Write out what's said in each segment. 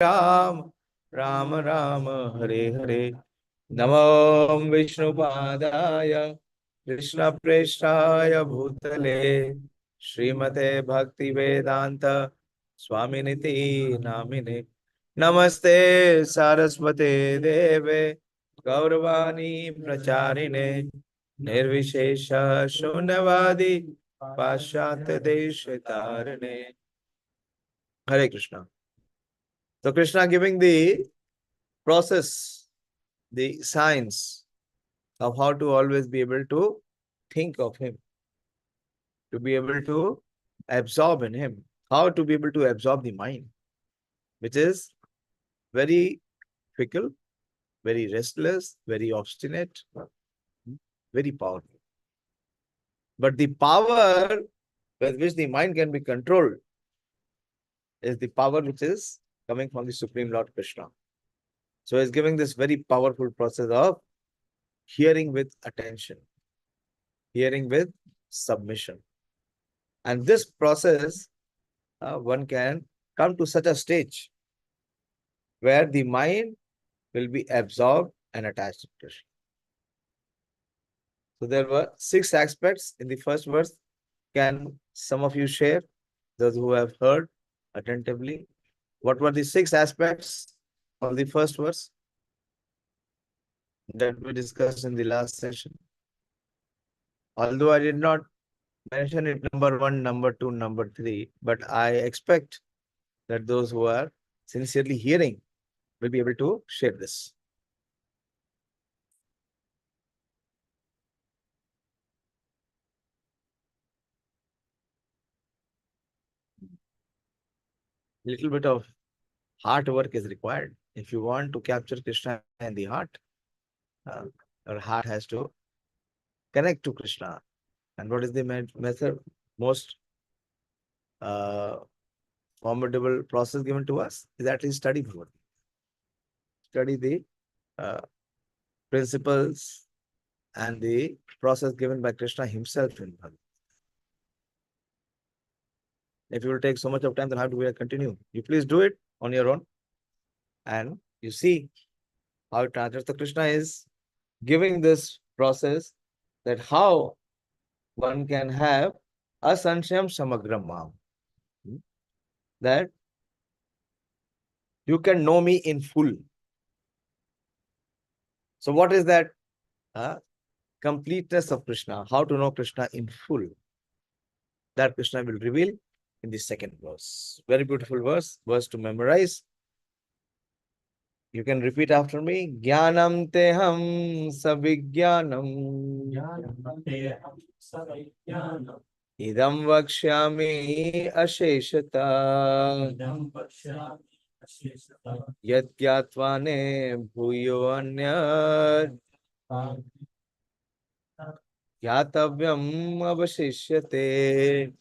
Ram Ram Ram Hare Hare Namo Vishnupadaya Krishna Preshtaya Bhutale Srimate Bhakti Vedanta Swaminiti Namine Namaste Saraswate Deve Gauravani Pracharine Nirvishesha Shunyavadi Pashyat Deshitarane. Hare Krishna. So Krishna giving the process, the science of how to always be able to think of him, to be able to absorb in him, how to be able to absorb the mind, which is very fickle, very restless, very obstinate, very powerful. But the power with which the mind can be controlled is the power which is coming from the Supreme Lord Krishna. So he's giving this very powerful process of hearing with attention, hearing with submission. And this process, one can come to such a stage where the mind will be absorbed and attached to Krishna. So there were 6 aspects in the first verse. Can some of you share, those who have heard attentively, what were the 6 aspects of the first verse that we discussed in the last session? Although I did not mention it number 1, number 2, number 3, but I expect that those who are sincerely hearing will be able to share this. Little bit of heart work is required. If you want to capture Krishna in the heart, uh, your heart has to connect to Krishna. And what is the method? Most uh, formidable process given to us is at least study Bhagavad. Study the uh, principles and the process given by Krishna himself in Bhagavad. If you will take so much of time, then how do we continue? You please do it on your own. And you see how it translates. So Krishna is giving this process that how one can have asanshayam samagram mam. That you can know me in full. So what is that completeness of Krishna? How to know Krishna in full? That Krishna will reveal in the second verse. Very beautiful verse to memorize. You can repeat after me. Jnanam teham sabhijnanam. Idam vakshyami asheshata. Yat gyatvane bhuyo anyat. Gyatavyam avashishyate.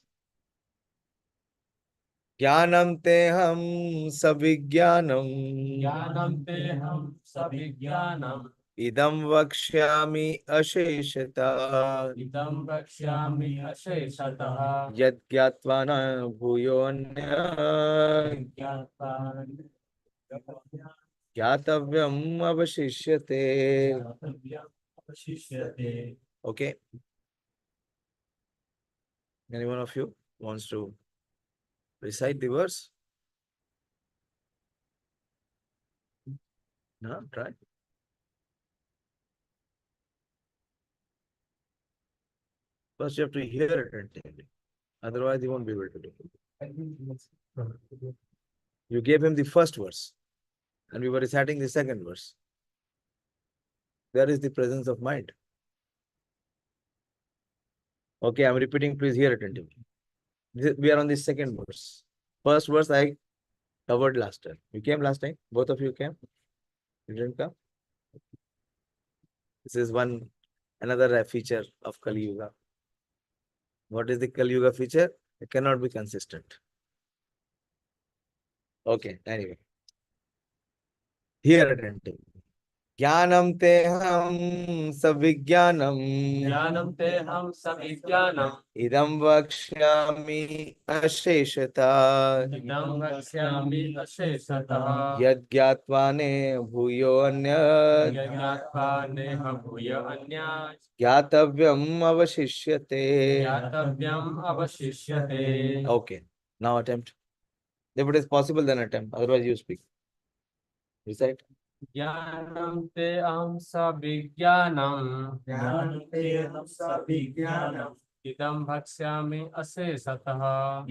ज्ञानम ते हम सविज्ञानम इदं वक्ष्यामि अशेषतः यत् ज्ञात्वा न भूयोऽन्यत् ज्ञातव्यम् अवशिष्यते. Okay. Any one of you wants to recite the verse? No, try. First, you have to hear it attentively. Otherwise, you won't be able to do it. You gave him the first verse, and we were reciting the second verse. There is the presence of mind. Okay, I'm repeating. Please hear attentively. We are on the second verse. First verse I covered last time. You came last time? Both of you came? You didn't come? This is another feature of Kali Yuga. What is the Kali Yuga feature? It cannot be consistent. Okay, anyway. Hear attentively. ज्ञानम ते हम सविज्ञानम ज्ञानं तेऽहं सविज्ञानम् इदं वक्ष्यामि अशेषतः इदं वक्ष्यामि अशेषतः यज्ञात्वा ने भूयो अन्यत् यज्ञात्वा नेह भूय अन्यात् ज्ञातव्यम् अवशिष्यते. ज्ञातव्यम् अवशिष्यते. Okay, now attempt. If it is possible, then attempt. Otherwise, you speak. Recite. ज्ञानं तेऽहं सविज्ञानम् ज्ञानं तेऽहं सविज्ञानम् इदं वक्ष्यामि अशेषतः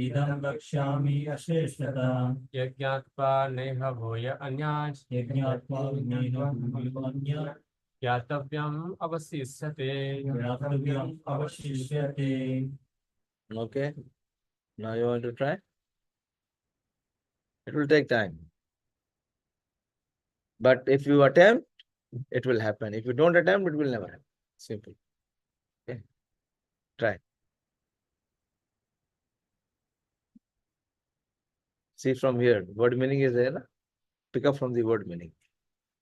इदं वक्ष्यामि अशेषतः यज्ञात्वा नेह भूय अन्यात् यज्ञात्वा ज्ञातव्यम् ज्ञातव्यम् अवशिष्यते. अवशिष्यते. Okay. Now you want to try? It will take time. But if you attempt, it will happen. If you don't attempt, it will never happen. Simple. Okay. Try. See from here. Word meaning is there. Na? Pick up from the word meaning.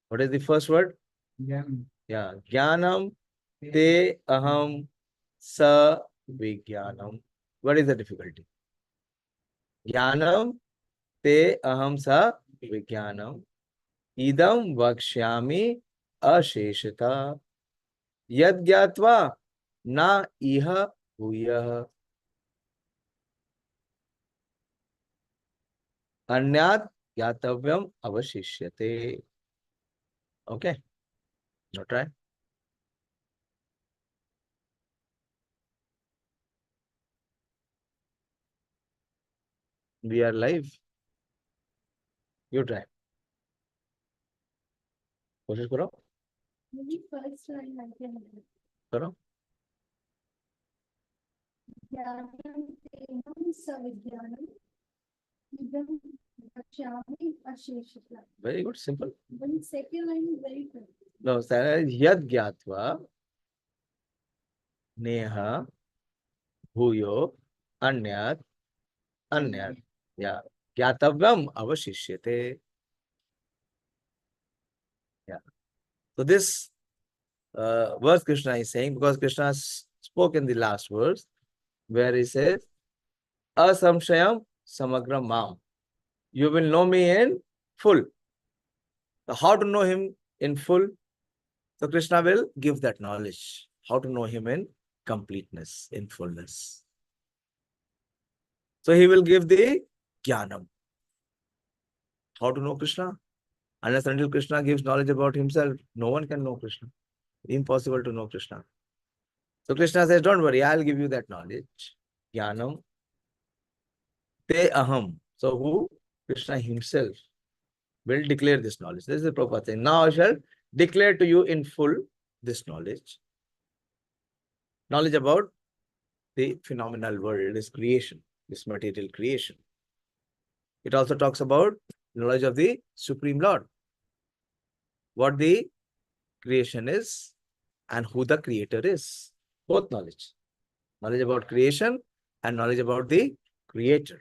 What is the first word? Yeah. Jnanam te aham sa vijnanam. What is the difficulty? Jnanam te aham sa vijnanam. Idam vakshyami asheshata. Yad gyatva na iha bhuyah. Anyat gyatavyam avashishyate. Okay. Now try. We are live. You try. कोशिश करो. करो. ज्ञानं तेऽहं सविज्ञानम् इदं वक्ष्यामि अशेषतः. Very good. Simple. Then second line is very good. No, yad gyatva neha bhuyo anyat anyat. Yeah. Gyatavyam avashishyate. Yeah. So this verse Krishna is saying, because Krishna spoke in the last verse, where he says, Asamshayam samagram mam. You will know me in full. So how to know him in full? So Krishna will give that knowledge. How to know him in completeness, in fullness. So he will give the jnanam. How to know Krishna? Unless until Krishna gives knowledge about himself, no one can know Krishna. Impossible to know Krishna. So Krishna says, don't worry, I'll give you that knowledge. Jnanam. Te aham. So who? Krishna himself will declare this knowledge. This is the Prabhupada saying. Now I shall declare to you in full this knowledge. Knowledge about the phenomenal world, this creation, this material creation. It also talks about knowledge of the Supreme Lord. What the creation is and who the creator is. Both knowledge. Knowledge about creation and knowledge about the creator.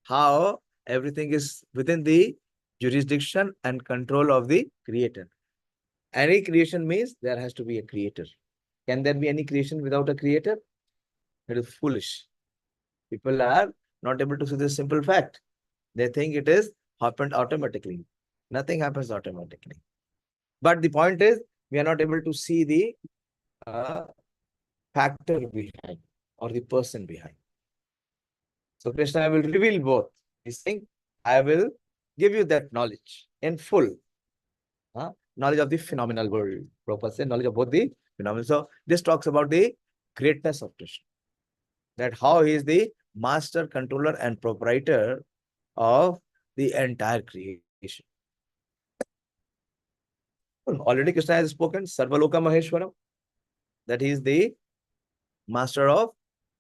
How everything is within the jurisdiction and control of the creator. Any creation means there has to be a creator. Can there be any creation without a creator? It is foolish. People are not able to see this simple fact. They think it is happened automatically. Nothing happens automatically. But the point is, we are not able to see the factor behind or the person behind. So Krishna will reveal both. He's saying, I will give you that knowledge in full. Knowledge of the phenomenal world. Prabhupada said knowledge of both the phenomena. So this talks about the greatness of Krishna. That how he is the master, controller, and proprietor of the entire creation. Already Krishna has spoken, Sarvaloka Maheshwaram, that he is the master of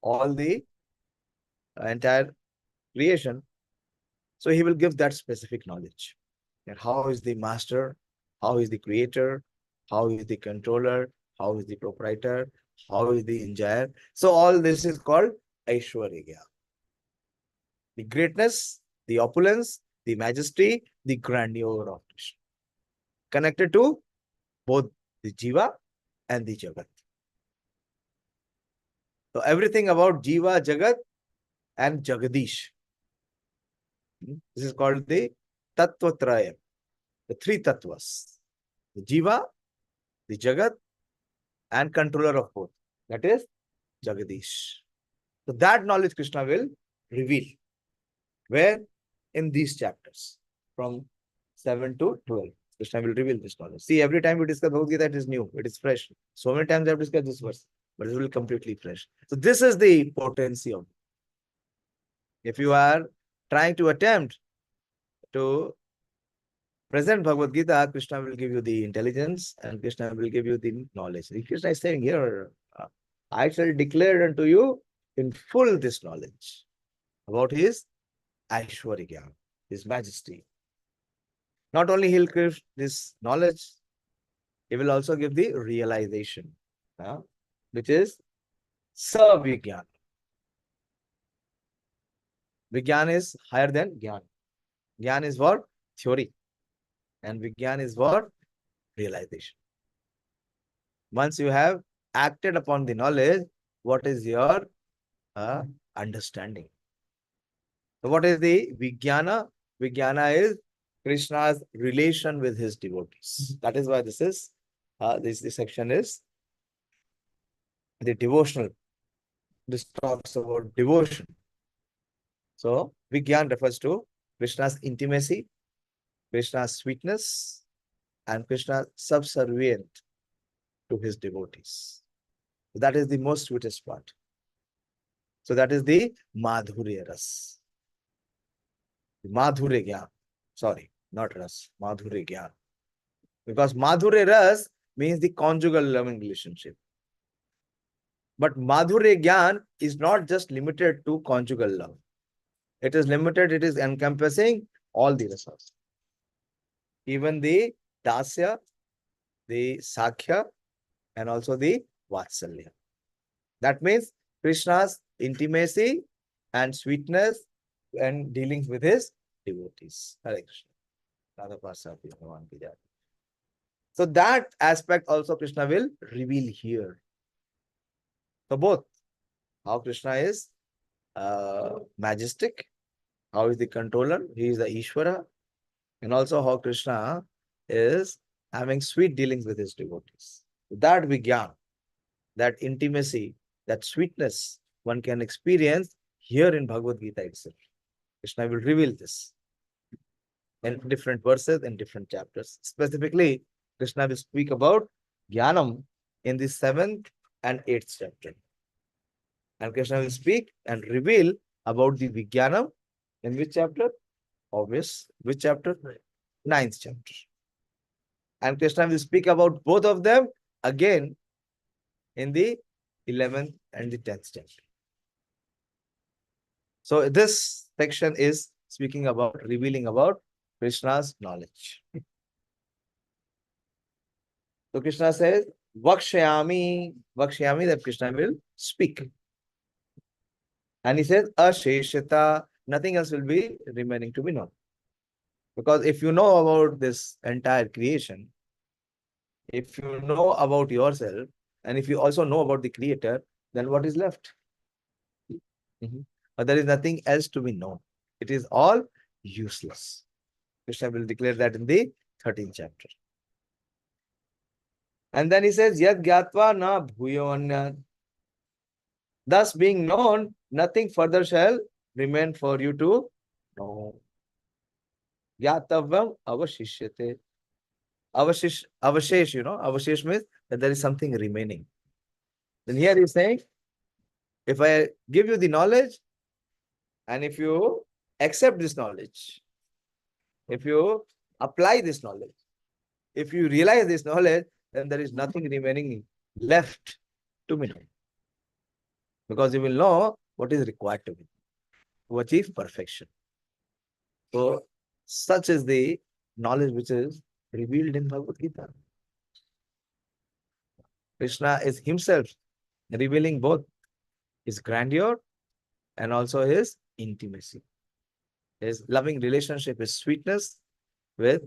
all the entire creation. So he will give that specific knowledge. That how is the master, how is the creator, how is the controller, how is the proprietor, how is the enjoyer. So all this is called Aishwarya. The greatness, the opulence, the majesty, the grandeur of Krishna. connected to both the Jiva and the Jagat. So everything about Jiva, Jagat and Jagadish. This is called the Tattvatraya, the three Tattvas. The Jiva, the Jagat and controller of both. That is Jagadish. So that knowledge Krishna will reveal. Where? In these chapters. From 7 to 12. Krishna will reveal this knowledge. See, every time we discuss Bhagavad Gita, it is new. It is fresh. So many times I have discussed this verse. But it will be completely fresh. So this is the potency of it. If you are trying to attempt to present Bhagavad Gita, Krishna will give you the intelligence and Krishna will give you the knowledge. Krishna is saying here, I shall declare unto you in full this knowledge about his Aishwarya, his majesty. Not only he'll give this knowledge, he will also give the realization, which is Savigyan. Vigyan is higher than Gyan. Gyan is what? Theory. And Vigyan is what? Realization. Once you have acted upon the knowledge, what is your understanding? So what is the Vijnana? Vijnana is Krishna's relation with his devotees. That is why this is, this section is the devotional. This talks about devotion. So Vijnana refers to Krishna's intimacy, Krishna's sweetness, and Krishna's subservient to his devotees. That is the most sweetest part. So that is the Madhurya Ras. The Madhurya Gyan. Sorry, not Ras. Madhurya Gyan. Because Madhurya Ras means the conjugal loving relationship. But Madhurya Gyan is not just limited to conjugal love. It is limited, it is encompassing all the rasas. Even the Dasya, the Sakhya, and also the Vatsalya. That means Krishna's intimacy and sweetness and dealings with his devotees. Hare Krishna. So that aspect also Krishna will reveal here. So both, how Krishna is majestic, how is the controller, he is the Ishvara, and also how Krishna is having sweet dealings with his devotees. That Vigyan, that intimacy, that sweetness one can experience here in Bhagavad Gita itself. Krishna will reveal this in different verses and different chapters. Specifically, Krishna will speak about Jnanam in the 7th and 8th chapter. And Krishna will speak and reveal about the Vijnanam in which chapter? Obvious. Which chapter? 9th chapter. And Krishna will speak about both of them again in the 11th and the 10th chapter. So this section is speaking about, revealing about Krishna's knowledge. So Krishna says, Vakshayami, Vakshayami, that Krishna will speak. And he says, Asheshita, nothing else will be remaining to be known. Because if you know about this entire creation, if you know about yourself, and if you also know about the Creator, then what is left? But there is nothing else to be known. It is all useless. Krishna will declare that in the 13th chapter. And then he says, Yad gyatva na bhuyo anyad. Thus being known, nothing further shall remain for you to know. Gyatavam avashishyate. Avashesh, you know, avashesh means that there is something remaining. Then here he is saying, if I give you the knowledge, and if you accept this knowledge, if you apply this knowledge, if you realize this knowledge, then there is nothing remaining left to be known. Because you will know what is required to achieve perfection. So, such is the knowledge which is revealed in Bhagavad Gita. Krishna is himself revealing both his grandeur and also his intimacy. His loving relationship, his sweetness with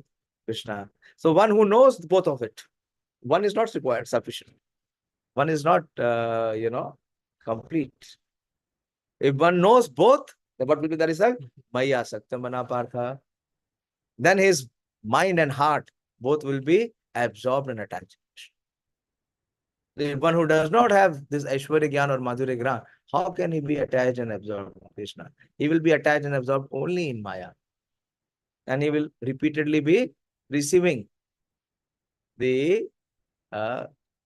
Krishna. So one who knows both of it, one is not required, sufficient. One is not, complete. If one knows both, then what will be the result? Maya Sakta Mana Partha. Then his mind and heart both will be absorbed and attached. The one who does not have this Aishwarya Gyan or Madhurya Gyan, how can he be attached and absorbed in Krishna? He will be attached and absorbed only in Maya. And he will repeatedly be receiving the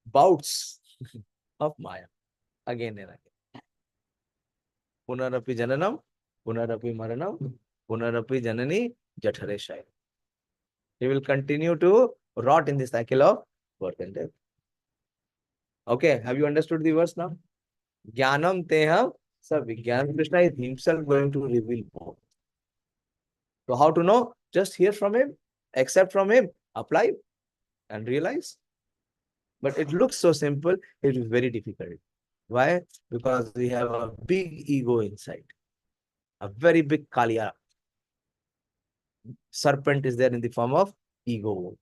bouts of Maya again and again. Punarapi Jananam, Punarapi Maranam, Punarapi Janani Jathare Shai. He will continue to rot in the cycle of birth and death. Okay, have you understood the verse now? Jnanam teham savigyan. Krishna is himself going to reveal both. So how to know? Just hear from him, accept from him, apply and realize. But it looks so simple, it is very difficult. Why? Because we have a big ego inside. A very big Kaliya. Serpent is there in the form of ego,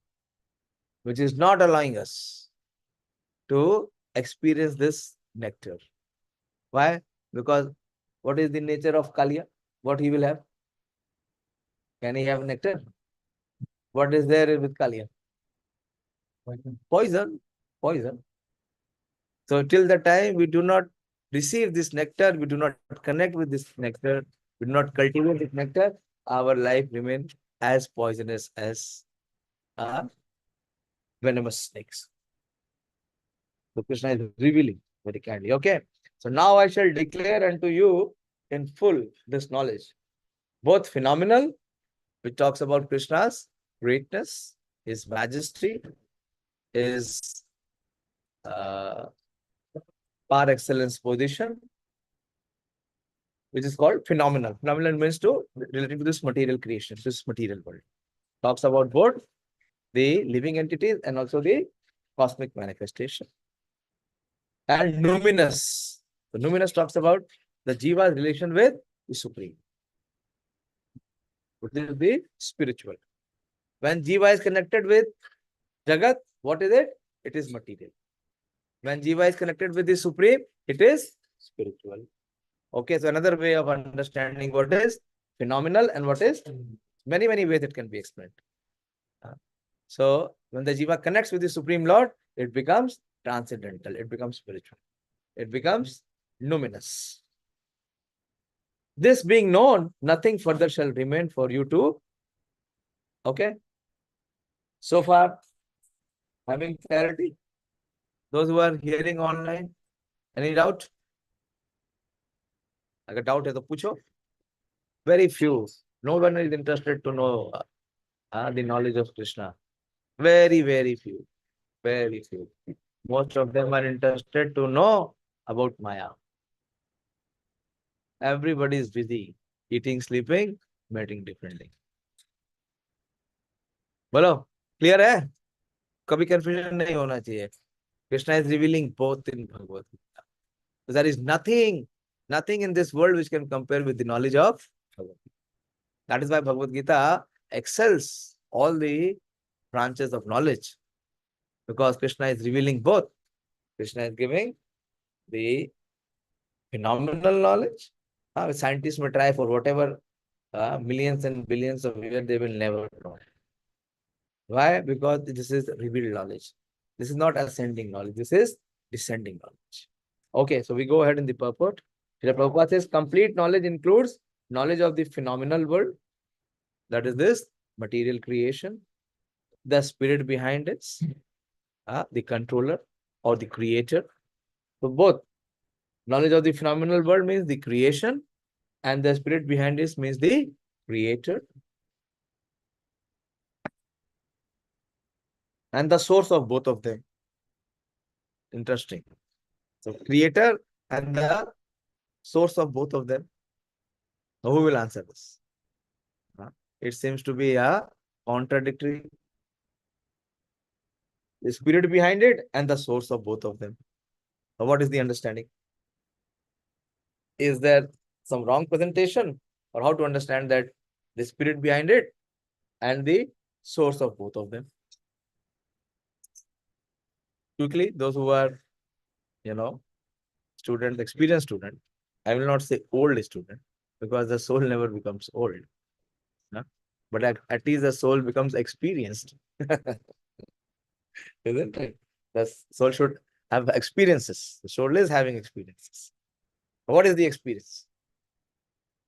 which is not allowing us to experience this nectar. Why? Because what is the nature of Kaliya? What he will have? Can he have nectar? What is there with Kaliya? Poison. Poison. So till the time we do not receive this nectar, we do not connect with this nectar, we do not cultivate this nectar, our life remains as poisonous as venomous snakes. So Krishna is revealing very kindly. Okay. So now I shall declare unto you in full this knowledge, both phenomenal, which talks about Krishna's greatness, his majesty, his par excellence position, which is called phenomenal. Phenomenal means to relating to this material creation, this material world. Talks about both the living entities and also the cosmic manifestation. And numinous. The numinous talks about the jiva's relation with the supreme. Which is the spiritual. When jiva is connected with Jagat, what is it? It is material. When jiva is connected with the supreme, it is spiritual. Okay, so another way of understanding what is phenomenal and what is many ways it can be explained. So when the jiva connects with the Supreme Lord, it becomes transcendental, it becomes spiritual, it becomes numinous. This being known, nothing further shall remain for you to. Okay. So far, having clarity? Those who are hearing online, any doubt? अगर doubt है तो पूछो. Very few. No one is interested to know the knowledge of Krishna. Very few. Very few. Most of them are interested to know about Maya. Everybody is busy. Eating, sleeping, mating differently. बोलो, clear है? कभी confusion नहीं होना चाहिए. Krishna is revealing both in Bhagavad Gita. So there is nothing in this world which can compare with the knowledge of Bhagavad Gita. That is why Bhagavad Gita excels all the branches of knowledge. Because Krishna is revealing both. Krishna is giving the phenomenal knowledge. Scientists may try for whatever millions and billions of years, they will never know. Why? Because this is revealed knowledge. This is not ascending knowledge. This is descending knowledge. Okay, so we go ahead in the purport. Srila Prabhupada says, complete knowledge includes knowledge of the phenomenal world. That is this material creation, the spirit behind it, the controller or the creator. So both knowledge of the phenomenal world means the creation, and the spirit behind it means the creator. And the source of both of them. Interesting. So creator and the source of both of them. Who will answer this? It seems to be a contradictory. The spirit behind it and the source of both of them. So what is the understanding? Is there some wrong presentation, or how to understand that the spirit behind it and the source of both of them? Quickly, those who are, student, experienced student. I will not say old student because the soul never becomes old. No? But at least the soul becomes experienced. Isn't it? The soul should have experiences. The soul is having experiences. What is the experience?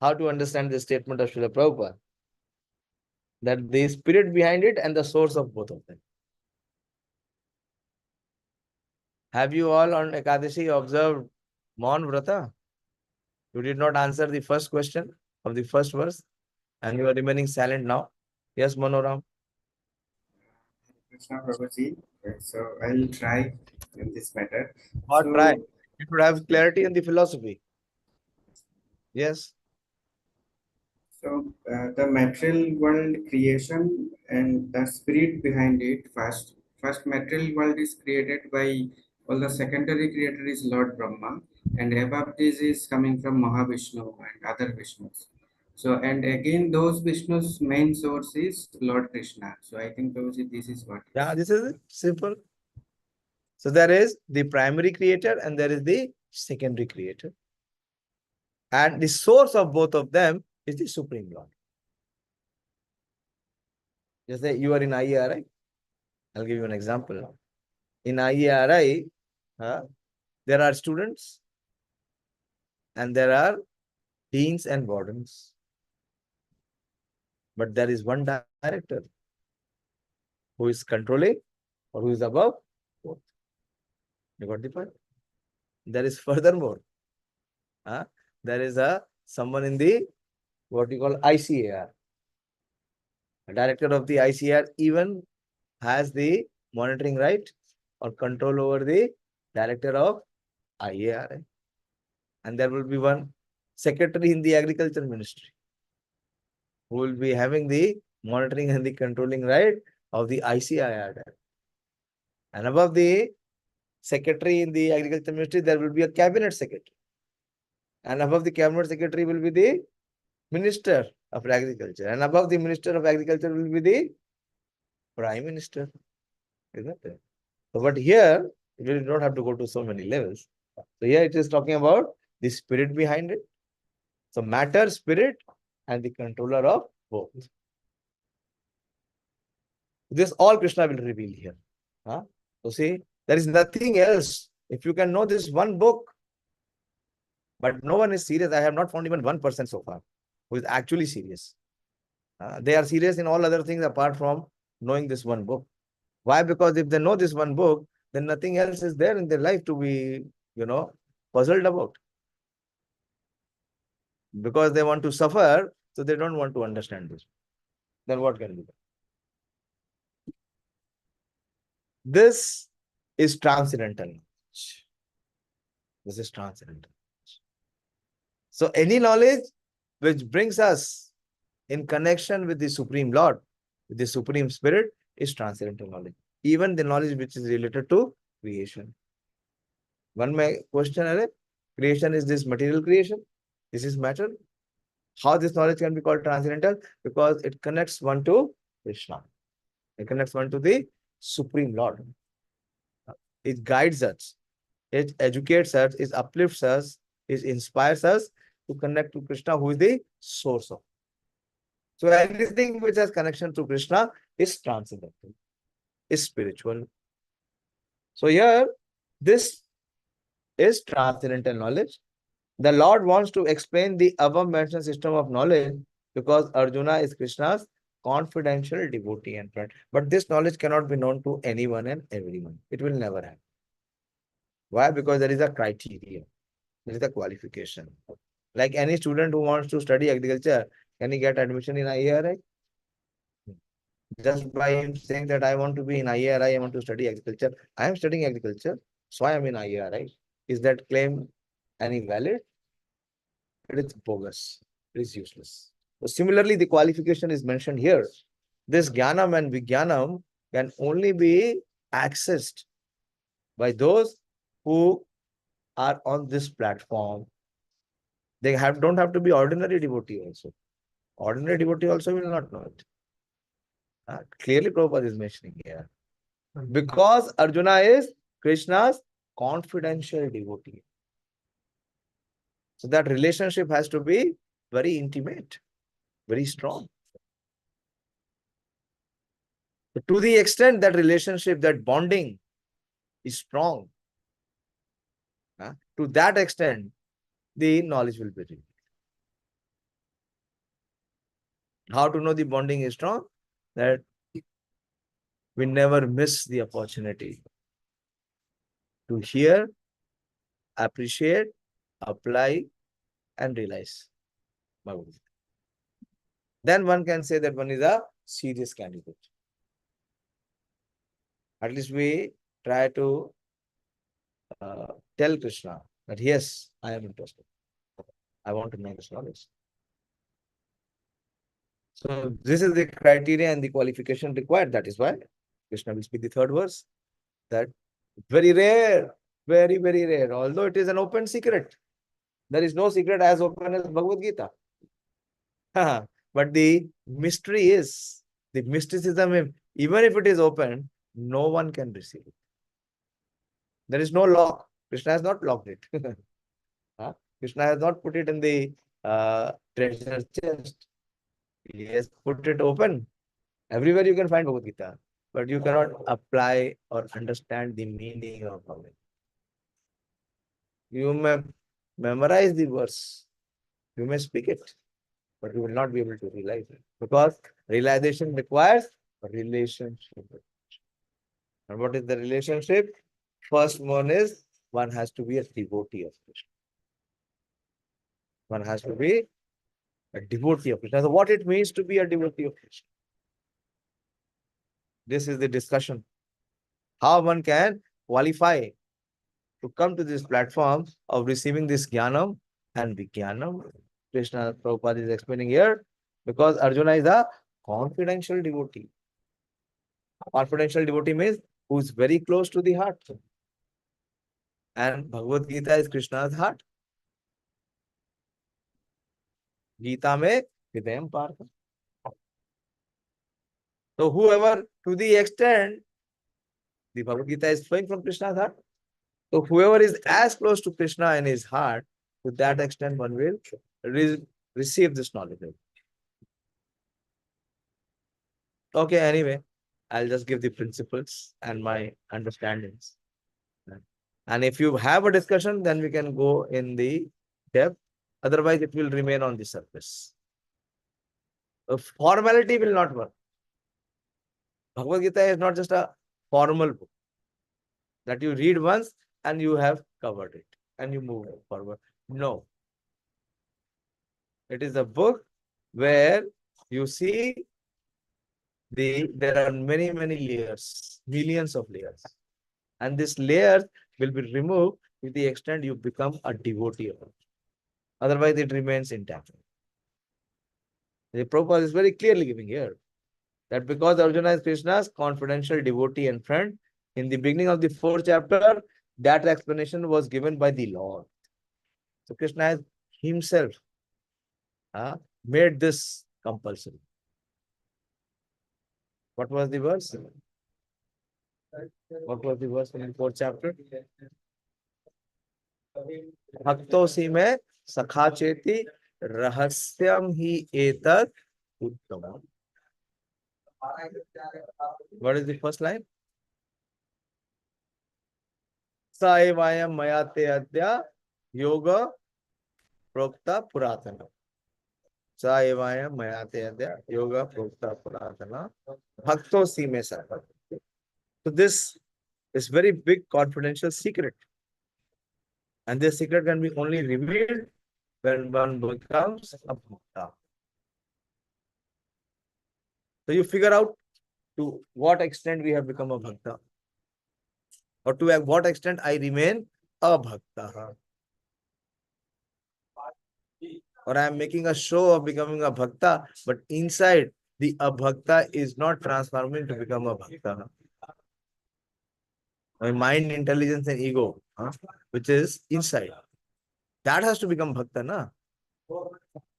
How to understand the statement of Srila Prabhupada? That the spirit behind it and the source of both of them. Have you all on Ekadashi observed Maun Vrata? You did not answer the first question of the first verse and you are remaining silent now. Yes, Manoram? Krishna Prabhuji. So I'll try in this matter. Or So, try. You should have clarity in the philosophy. Yes. the material world creation and the spirit behind it, first material world is created by, well, the secondary creator is Lord Brahma, and above this is coming from Mahavishnu and other Vishnus. So, and again, those Vishnus' main source is Lord Krishna. So, I think Prabhuji, this is what Yeah, this is it. Simple. So there is the primary creator and there is the secondary creator. And the source of both of them is the Supreme Lord. Just say you are in IERI. I'll give you an example. In IERI, there are students and there are deans and wardens. But there is one director who is controlling or who is above both. You got the point? There is furthermore, there is someone in the what you call ICAR. A director of the ICAR even has the monitoring right or control over the director of IARI. And there will be one secretary in the agriculture ministry who will be having the monitoring and the controlling right of the ICIR. And above the secretary in the agriculture ministry, there will be a cabinet secretary. And above the cabinet secretary will be the minister of agriculture. And above the minister of agriculture will be the prime minister. Isn't it? So, but here, you do not have to go to so many levels. So here it is talking about the spirit behind it. So matter, spirit, and the controller of both. This all Krishna will reveal here. So see, there is nothing else. If you can know this one book, but no one is serious. I have not found even one person so far who is actually serious. They are serious in all other things apart from knowing this one book. Why? Because if they know this one book, then nothing else is there in their life to be, puzzled about. Because they want to suffer, so they don't want to understand this. Then what can be done? This is transcendental knowledge. This is transcendental knowledge. So any knowledge which brings us in connection with the Supreme Lord, with the Supreme Spirit, is transcendental knowledge. Even the knowledge which is related to creation. One may question, creation is this material creation? This is matter? How this knowledge can be called transcendental? Because it connects one to Krishna. It connects one to the Supreme Lord. It guides us. It educates us. It uplifts us. It inspires us to connect to Krishna, who is the source of. So anything which has connection to Krishna is transcendental, is spiritual. So here, this is transcendental knowledge. The Lord wants to explain the above-mentioned system of knowledge because Arjuna is Krishna's confidential devotee and friend. But this knowledge cannot be known to anyone and everyone. It will never happen. Why? Because there is a criteria. There is a qualification. Like any student who wants to study agriculture, can he get admission in IARI? Just by him saying that I want to be in IARI, I want to study agriculture. I am studying agriculture, so I am in IARI. Is that claim any valid? It is bogus. It is useless. So similarly, the qualification is mentioned here. This Jnanam and Vijnanam can only be accessed by those who are on this platform. They don't have to be ordinary devotee also. Ordinary devotee also will not know it. Clearly Prabhupada is mentioning here. Because Arjuna is Krishna's confidential devotee. So that relationship has to be very intimate, very strong. So to the extent that relationship, that bonding is strong, to that extent, the knowledge will be revealed. How to know the bonding is strong? That we never miss the opportunity to hear, appreciate, apply, and realize Bhagavad Gita. Then one can say that one is a serious candidate. At least we try to tell Krishna that yes, I am interested. I want to know this knowledge. So this is the criteria and the qualification required. That is why Krishna will speak the third verse. That very rare, very, very rare. Although it is an open secret. There is no secret as open as Bhagavad Gita. But the mystery is, the mysticism, even if it is open, no one can receive it. There is no lock. Krishna has not locked it. Krishna has not put it in the treasure chest. He has put it open. Everywhere you can find Bhagavad Gita, but you cannot apply or understand the meaning of Bhagavad Gita. You may memorize the verse, you may speak it, but you will not be able to realize it because realization requires a relationship. And what is the relationship? First one is one has to be a devotee of Krishna. One has to be a devotee of Krishna. So what it means to be a devotee of Krishna? This is the discussion. How one can qualify to come to this platform of receiving this jnanam and vijnanam. Krishna Prabhupada is explaining here because Arjuna is a confidential devotee. Confidential devotee means who is very close to the heart. And Bhagavad Gita is Krishna's heart. Gita mein hridayam partha. So whoever, to the extent, the Bhagavad Gita is flowing from Krishna's heart. So whoever is as close to Krishna in his heart, to that extent one will receive this knowledge. Okay, anyway, I'll just give the principles and my understandings. And if you have a discussion, then we can go in the depth. Otherwise, it will remain on the surface. A formality will not work. Bhagavad Gita is not just a formal book that you read once and you have covered it and you move forward. No. It is a book where you see there are many, many layers, millions of layers. And this layers will be removed to the extent you become a devotee of it. Otherwise, it remains intact. The Prabhupada is very clearly giving here that because Arjuna is Krishna's confidential devotee and friend, in the beginning of the 4th chapter, that explanation was given by the Lord. So Krishna has himself made this compulsory. What was the verse? What was the verse in the 4th chapter? Bhaktosi mein sakha cheti rahasyam hi etat uttamam. What is the first line? Sa evayam mayate adya yoga prokta puratana. Sa evayam mayate adya yoga prokta puratana. Bhaktosi mein sakha. So this is very big confidential secret. And this secret can be only revealed when one becomes a bhakta. So you figure out to what extent we have become a bhakta, or to what extent I remain a bhakta, or I am making a show of becoming a bhakta, but inside the abhakta is not transforming to become a bhakta. My mind, intelligence, and ego, which is inside, that has to become bhakta, na?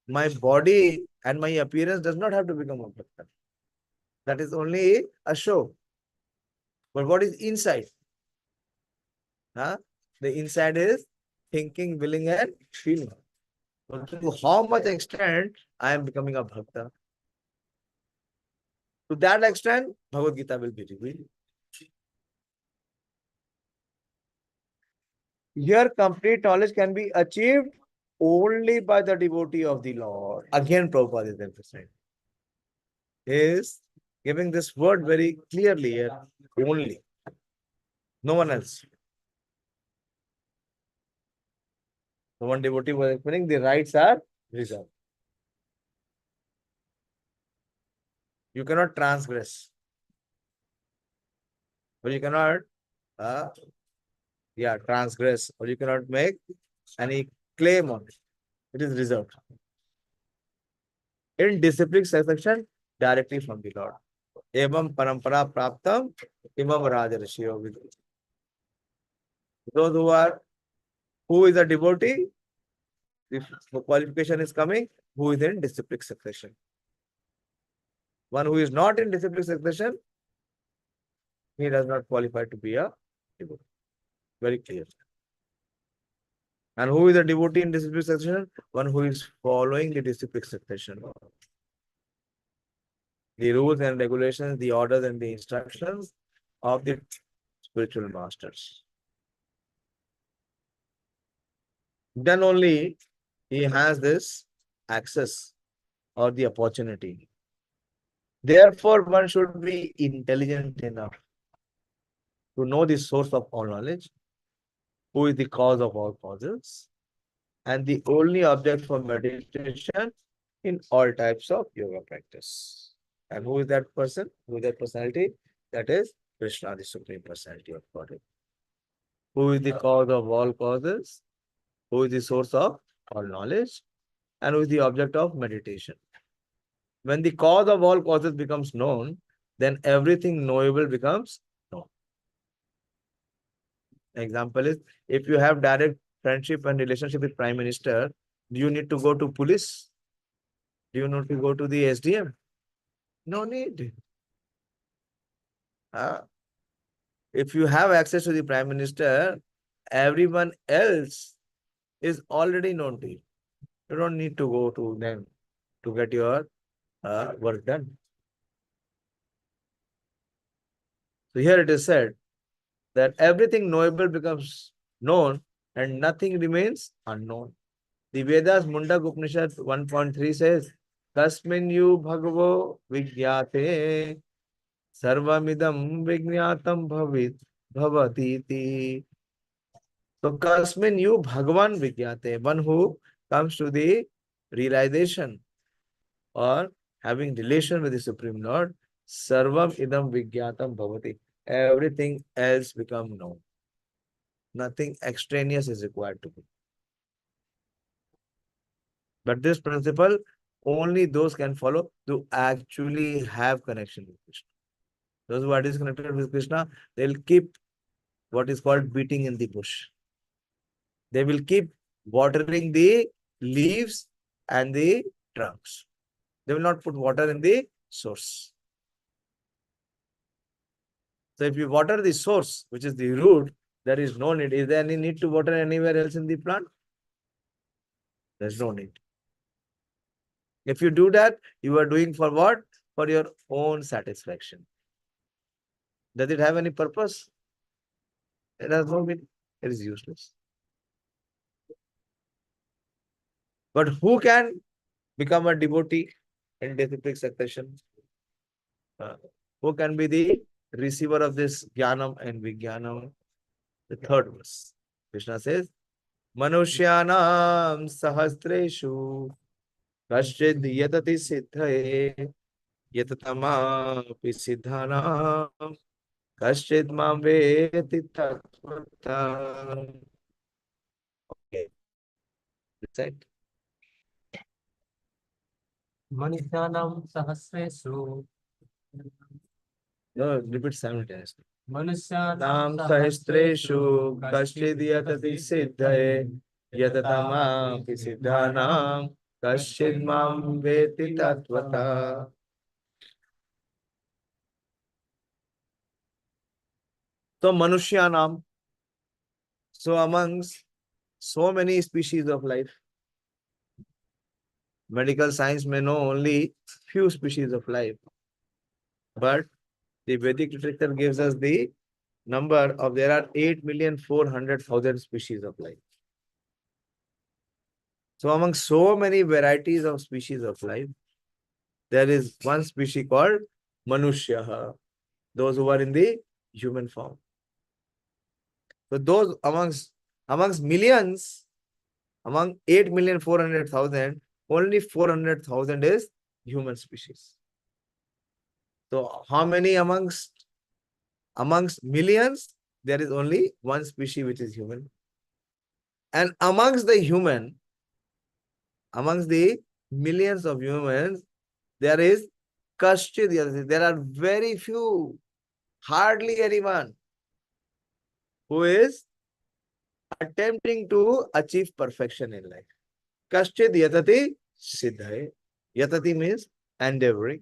My body and my appearance does not have to become a bhakta. That is only a show. But what is inside? Huh? The inside is thinking, willing, and feeling. So to how much extent I am becoming a bhakta? To that extent, Bhagavad Gita will be revealed. Here, complete knowledge can be achieved only by the devotee of the Lord. Again, Prabhupada is emphasizing. He is giving this word very clearly here. Only. No one else. The one devotee was explaining the rights are reserved. You cannot transgress. But you cannot transgress, or you cannot make any claim on it. It is reserved. In disciplic succession, directly from the Lord. Evam parampara praptam imam rajarishyo vidu. Those who is a devotee, if the qualification is coming, who is in disciplic succession. One who is not in disciplic succession, he does not qualify to be a devotee. Very clear. And who is a devotee in disciplic succession? One who is following the disciplic succession. The rules and regulations, the orders and the instructions of the spiritual masters. Then only he has this access or the opportunity. Therefore, one should be intelligent enough to know the source of all knowledge, who is the cause of all causes, and the only object for meditation in all types of yoga practice. And who is that person? Who is that personality? That is Krishna, the Supreme Personality of Godhead. Who is the cause of all causes? Who is the source of all knowledge? And who is the object of meditation? When the cause of all causes becomes known, then everything knowable becomes known. Example is, if you have direct friendship and relationship with Prime Minister, do you need to go to police? Do you need to go to the SDM? No need. If you have access to the Prime Minister, everyone else is already known to you. You don't need to go to them to get your work done. So here it is said that everything knowable becomes known and nothing remains unknown. The Vedas Mundak Upanishad 1.3 says, Kasmin yu bhagavo vigyate sarvamidam vignatam bhavati. So Kasmin yu Bhagavan vigyate, one who comes to the realization or having relation with the Supreme Lord, sarvam idam vigyatam bhavati. Everything else become known. Nothing extraneous is required to be. But this principle, only those can follow who actually have connection with Krishna. Those who are disconnected with Krishna, they'll keep what is called beating in the bush. They will keep watering the leaves and the trunks. They will not put water in the source. So if you water the source, which is the root, there is no need. Is there any need to water anywhere else in the plant? There's no need. If you do that, you are doing for what? For your own satisfaction. Does it have any purpose? It has no meaning. It is useless. But who can become a devotee in disciplic succession? Who can be the receiver of this jnanam and vijnanam? The third verse. Krishna says, Manushyanam sahasreshu kaschid yatati siddhaye yatatamapi siddhanam kaschid mam veti tattvata. Okay. Right. Manushyanam sahasresu. No, repeat simultaneously. Manushyanam Nam sahastreshu kaschid yatati siddhaye yatatamapi siddhanam kaschid mam veti tattvata. So Manushyanam. So amongst so many species of life, medical science may know only few species of life, but the Vedic literature gives us the number of there are 8,400,000 species of life. So among so many varieties of species of life, there is one species called Manushya, those who are in the human form. So those amongst millions, among 8,400,000, only 400,000 is human species. So how many amongst millions? There is only one species which is human. And amongst the millions of humans, there is Kashchid Yatati. There are very few, hardly anyone who is attempting to achieve perfection in life. Kashchid Yatati Siddhaye. Yatati means endeavoring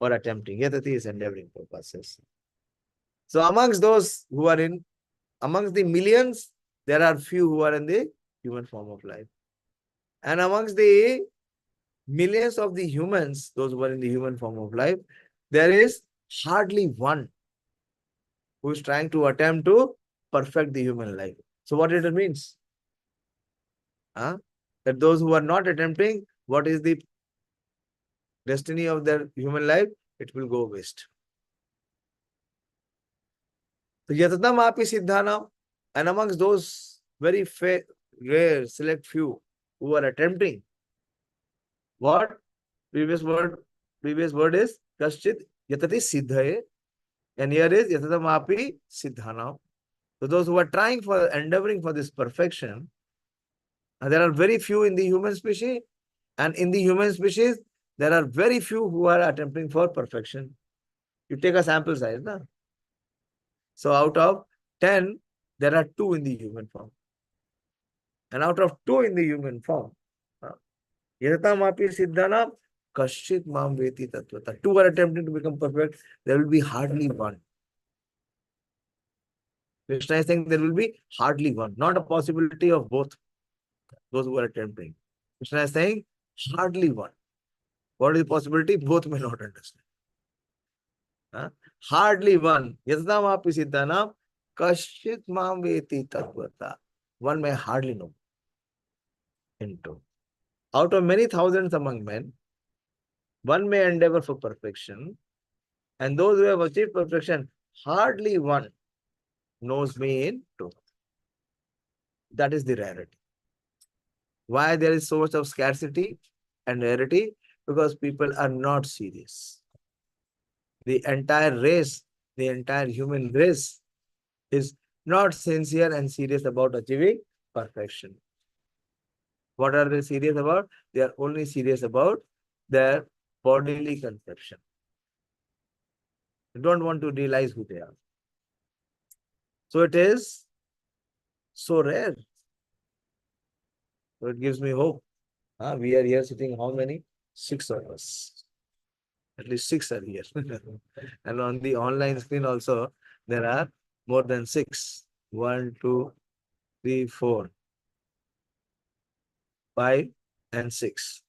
or attempting. Yatati is endeavoring purposes. So amongst those who are amongst the millions, there are few who are in the human form of life. And amongst the millions of the humans, those who are in the human form of life, there is hardly one who is trying to attempt to perfect the human life. So what it means? That those who are not attempting, what is the destiny of their human life? It will go waste. So Yatatam Api Siddhanam, and amongst those very rare, select few who are attempting, what? Previous word is Kaschit Yatati Siddhaye, and here is Yatatam Api Siddhanam. So those who are endeavoring for this perfection, there are very few in the human species, and in the human species, there are very few who are attempting for perfection. You take a sample size, na? So out of 10, there are 2 in the human form. And out of 2 in the human form, Yatatam Api Siddhanam, Kashchit Mam Veti Tattvata. 2 are attempting to become perfect, there will be hardly one. Krishna is saying there will be hardly one, not a possibility of both those who are attempting. Krishna is saying hardly one. What is the possibility? Both may not understand. Hardly one. Yatatam Api Siddhanam, Kashchit Mam Veti Tattvata. One may hardly know. Into. Out of many thousands among men, one may endeavor for perfection, and those who have achieved perfection, hardly one knows me in truth. That is the rarity. Why there is so much of scarcity and rarity? Because people are not serious. The entire race, the entire human race is not sincere and serious about achieving perfection. What are they serious about? They are only serious about their bodily conception. They don't want to realize who they are. So it is so rare. So it gives me hope. We are here sitting, how many? 6 of us. At least 6 are here. And on the online screen also, there are more than 6. 1, 2, 3, 4, 5, and 6.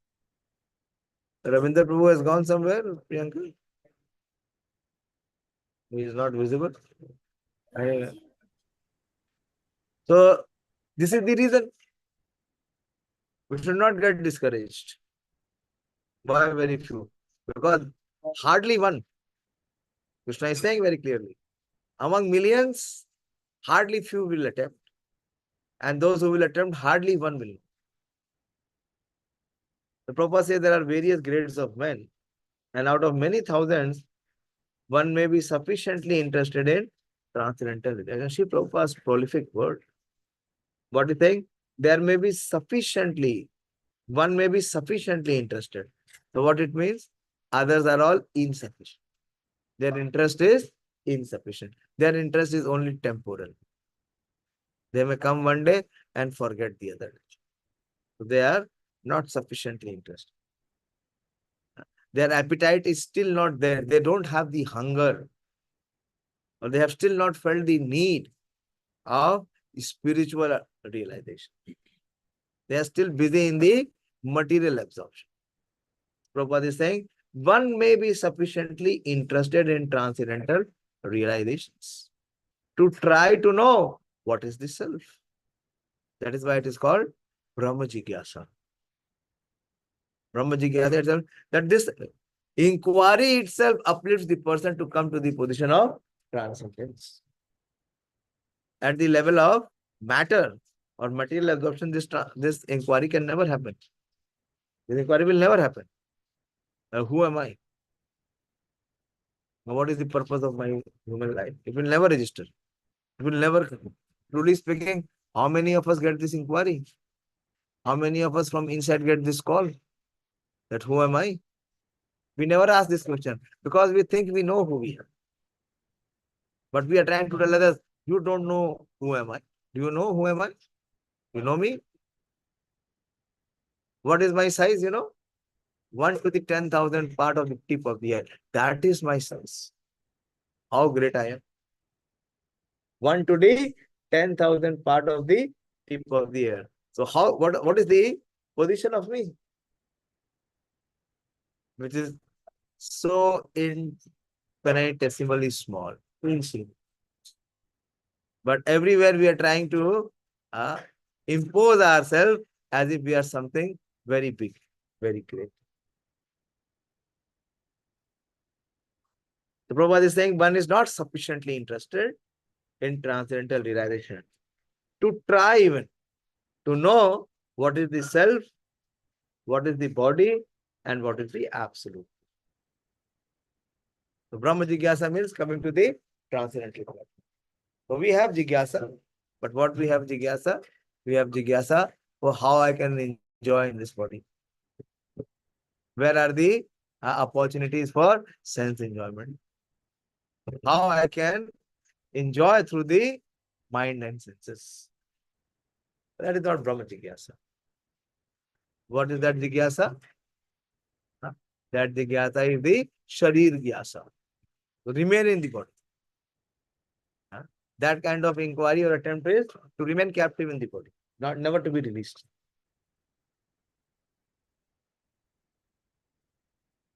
Ravindra Prabhu has gone somewhere, Priyanka? He is not visible. So, this is the reason. We should not get discouraged. Why very few? Because hardly one. Krishna is saying very clearly. Among millions, hardly few will attempt. And those who will attempt, hardly one will. The Prabhupada says there are various grades of men. And out of many thousands, one may be sufficiently interested in transcendental relationship. Prabhupada's prolific word. What do you think? One may be sufficiently interested. So what it means? Others are all insufficient. Their interest is insufficient. Their interest is only temporal. They may come one day and forget the other day. So they are not sufficiently interested. Their appetite is still not there. They don't have the hunger or they have still not felt the need of spiritual realization. They are still busy in the material absorption. Prabhupada is saying, one may be sufficiently interested in transcendental realizations to try to know what is the self. That is why it is called Brahma Jigyasa. Brahma Jigyasa itself, that this inquiry itself uplifts the person to come to the position of transcendence. At the level of matter or material absorption, this inquiry can never happen. This inquiry will never happen. Who am I? What is the purpose of my human life? It will never register. It will never come. Truly speaking, how many of us get this inquiry? How many of us from inside get this call? That who am I? We never ask this question because we think we know who we are. But we are trying to tell others, you don't know who am I. Do you know who am I? You know me? What is my size, 1 to the 10,000 part of the tip of the air. That is my size. How great I am. 1 to the 10,000 part of the tip of the air. So what is the position of me? Which is so infinitesimally small. But everywhere we are trying to impose ourselves as if we are something very big, very great. The Prabhupada is saying one is not sufficiently interested in transcendental realization to try even to know what is the self, what is the body, and what is the absolute. So Brahma Jigyasa means coming to the transcendental level. So we have Jigyasa, but what we have Jigyasa? We have Jigyasa for how I can enjoy in this body. Where are the opportunities for sense enjoyment? How I can enjoy through the mind and senses. That is not Brahma Jigyasa. What is that Jigyasa? That Jigyasa is the Sharir Gyasa. To remain in the body. That kind of inquiry or attempt is to remain captive in the body, never to be released.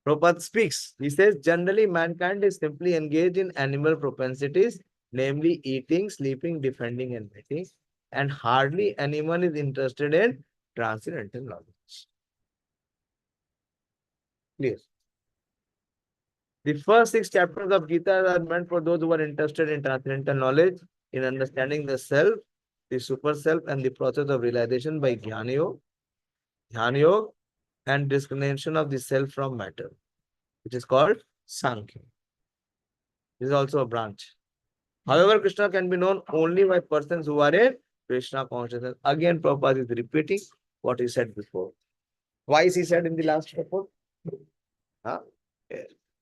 Prabhupada speaks. He says, generally mankind is simply engaged in animal propensities, namely eating, sleeping, defending, and mating, and hardly anyone is interested in transcendental knowledge. Clear? The first 6 chapters of Gita are meant for those who are interested in transcendental knowledge, in understanding the self, the super self, and the process of realization by Jnana Yoga, Dhyana Yoga, and discrimination of the self from matter, which is called Sankhya. This is also a branch. However, Krishna can be known only by persons who are in Krishna consciousness. Again, Prabhupada is repeating what he said before. Twice he said in the last report.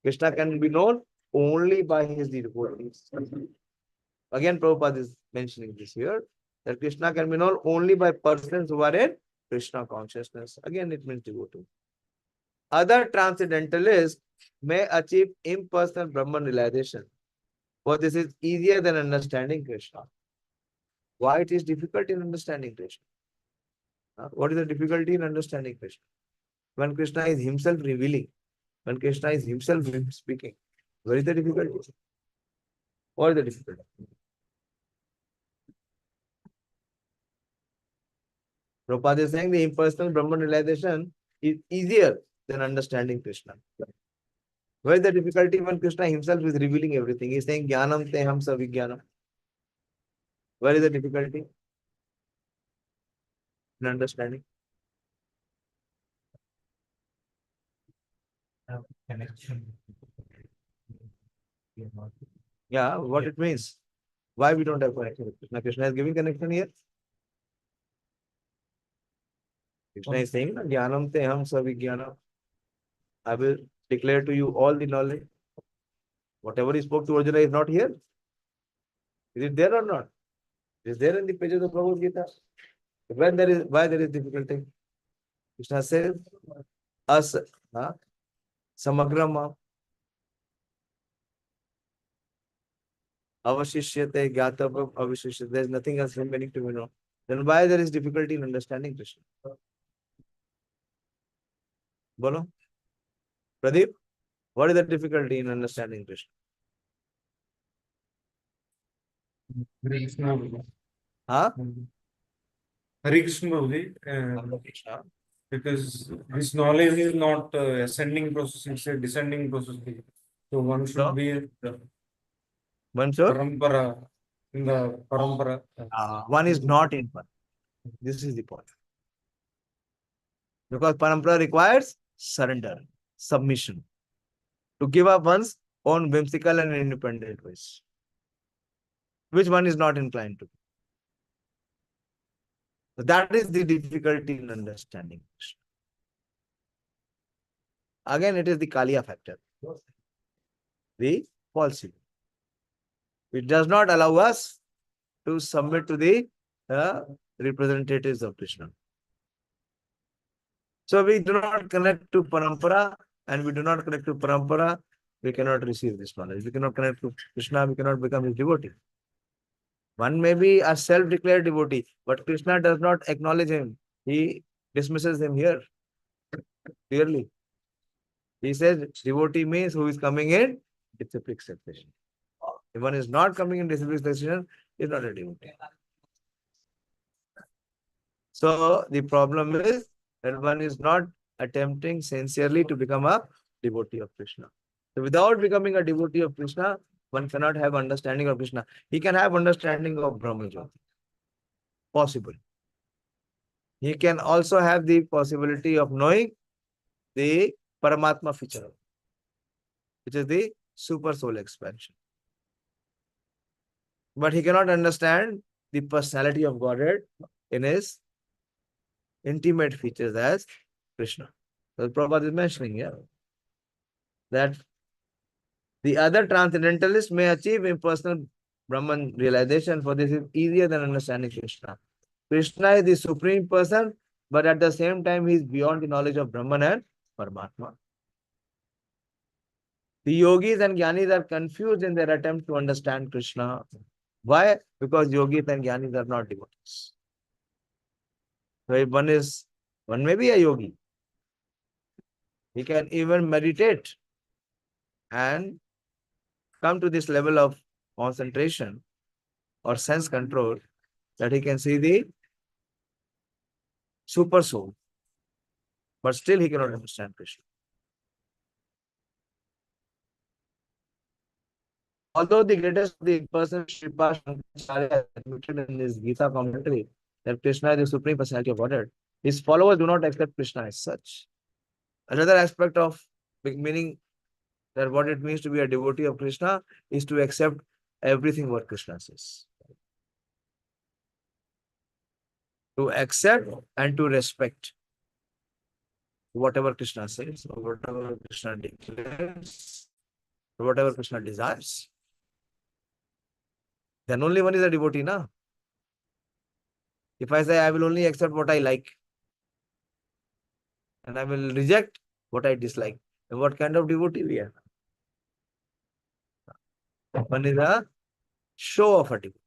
Krishna can be known only by his devotees. Again, Prabhupada is mentioning this here, that Krishna can be known only by persons who are in Krishna consciousness. Again, it means devotee. Other transcendentalists may achieve impersonal Brahman realization, for this is easier than understanding Krishna. Why it is difficult in understanding Krishna? What is the difficulty in understanding Krishna? When Krishna is himself revealing, when Krishna is himself speaking, where is the difficulty? What is the difficulty? Prabhupada is saying the impersonal Brahman realization is easier than understanding Krishna. Where is the difficulty when Krishna himself is revealing everything? He is saying, Jnanam te ham sa vijnanam. Where is the difficulty in understanding? Connection. Yeah, what it means? Why we don't have connection with Krishna? Krishna is giving connection here. Krishna is saying, Jnanam te ham sa vijnanam. I will declare to you all the knowledge. Whatever he spoke to Arjuna is not here. Is it there or not? It is there in the pages of Bhagavad Gita. Why there is difficulty? Krishna says, As Samagrama. avashishyate, gyatava, avashishyate. There is nothing else remaining to be known. Then why there is difficulty in understanding Krishna? Bolo, Pradeep, what is the difficulty in understanding Krishna? Huh? Hare Krishna Babuji, Krishna. because this knowledge is not ascending process, it's a descending process. So one should So? be One should? parampara, in the parampara. One is not in one. This is the point. Because parampara requires surrender, submission, to give up one's own whimsical and independent ways, which one is not inclined to. That is the difficulty in understanding Krishna. Again, it is the Kaliya factor, the falsity. It does not allow us to submit to the representatives of Krishna. So we do not connect to parampara, and we do not connect to parampara, we cannot receive this knowledge. We cannot connect to Krishna, we cannot become his devotee. One may be a self-declared devotee, but Krishna does not acknowledge him. He dismisses him here clearly. He says devotee means who is coming in disciplic succession. If one is not coming in disciplic succession, he is not a devotee. So the problem is that one is not attempting sincerely to become a devotee of Krishna. So without becoming a devotee of Krishna, one cannot have understanding of Krishna. He can have understanding of Brahma Jyoti. Possible. He can also have the possibility of knowing the Paramatma feature, which is the super soul expansion. But he cannot understand the personality of Godhead in his intimate features as Krishna. So Prabhupada is mentioning here that the other transcendentalists may achieve impersonal Brahman realization, for this is easier than understanding Krishna. Krishna is the supreme person, but at the same time he is beyond the knowledge of Brahman and Paramatma. The yogis and jnanis are confused in their attempt to understand Krishna. Why? Because yogis and jnanis are not devotees. So if one may be a yogi, he can even meditate and come to this level of concentration or sense control that he can see the super soul, but still he cannot understand Krishna. Although the greatest of the person, Sripad Shankaracharya, admitted in his Gita commentary that Krishna is the supreme personality of Godhead, his followers do not accept Krishna as such. Another aspect of meaning that what it means to be a devotee of Krishna is to accept everything what Krishna says. To accept and to respect whatever Krishna says, or whatever Krishna declares, or whatever Krishna desires. Then only one is a devotee, na? If I say I will only accept what I like, and I will reject what I dislike, then what kind of devotee we are? One is a show of a devotee.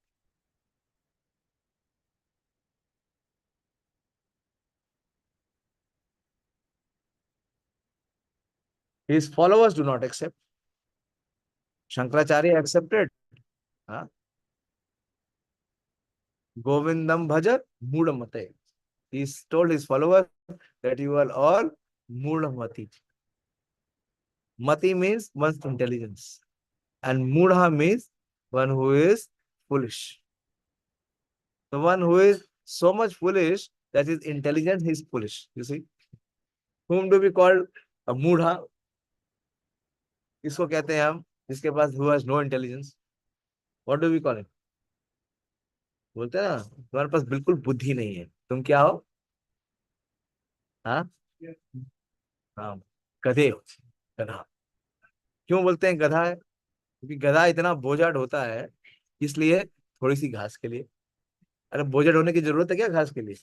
His followers do not accept. Shankaracharya accepted. Govindam bhaja mudamate. He told his followers that you are all mudamati. Mati means one's intelligence, and mudha means one who is foolish. The one who is so much foolish that his intelligence is foolish. You see, whom do we call a mudha? किसको कहते हैं हम जिसके पास who has no intelligence? What do we call him? बोलते हैं ना तुम्हारे पास बिल्कुल बुद्धि नहीं है, तुम क्या हो? हाँ, गधे हो, गधा। क्यों बोलते हैं गधा है? क्योंकि गधा इतना बोझाट होता है, इसलिए थोड़ी सी घास के लिए। अरे बोझाट होने की जरूरत है क्या घास के लिए?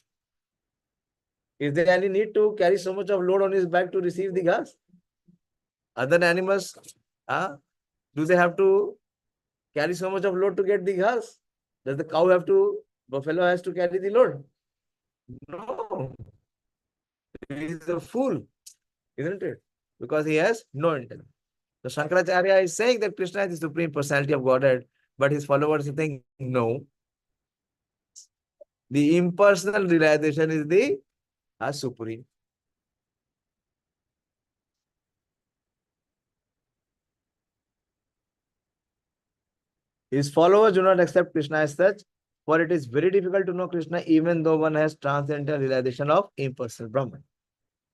Is there any need to carry so much of load on his back to receive the grass? Other animals, do they have to carry so much of load to get the ghas? Does the cow have to, buffalo has to carry the load? No. He is a fool, isn't it? Because he has no intellect. So Shankaracharya is saying that Krishna is the Supreme Personality of Godhead, but his followers are saying no. The impersonal realization is the supreme. His followers do not accept Krishna as such, for it is very difficult to know Krishna even though one has transcendental realization of impersonal Brahman.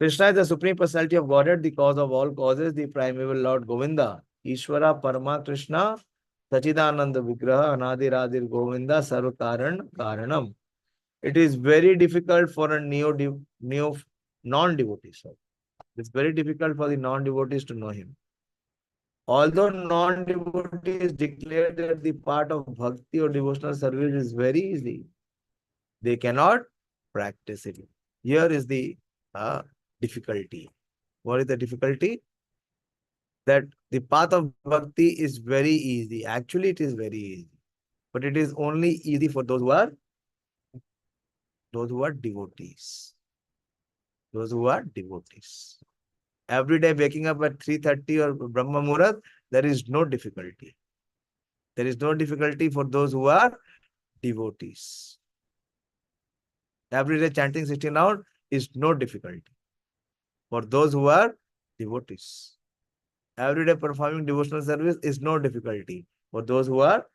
Krishna is the Supreme Personality of Godhead, the cause of all causes, the primeval Lord Govinda, Ishvara Parama Krishna, Sachidananda Vigraha, Anadiradir Govinda, Sarva Karanam. It is very difficult for a neo non-devotee. It's very difficult for the non-devotees to know him. Although non-devotees declare that the part of bhakti or devotional service is very easy, they cannot practice it. Here is the difficulty. What is the difficulty? That the path of bhakti is very easy. Actually, it is very easy. But it is only easy for those who are devotees. Those who are devotees. Every day waking up at 3:30 or Brahma Muhurat, there is no difficulty. There is no difficulty for those who are devotees. Every day chanting 16 rounds is no difficulty for those who are devotees. Every day performing devotional service is no difficulty for those who are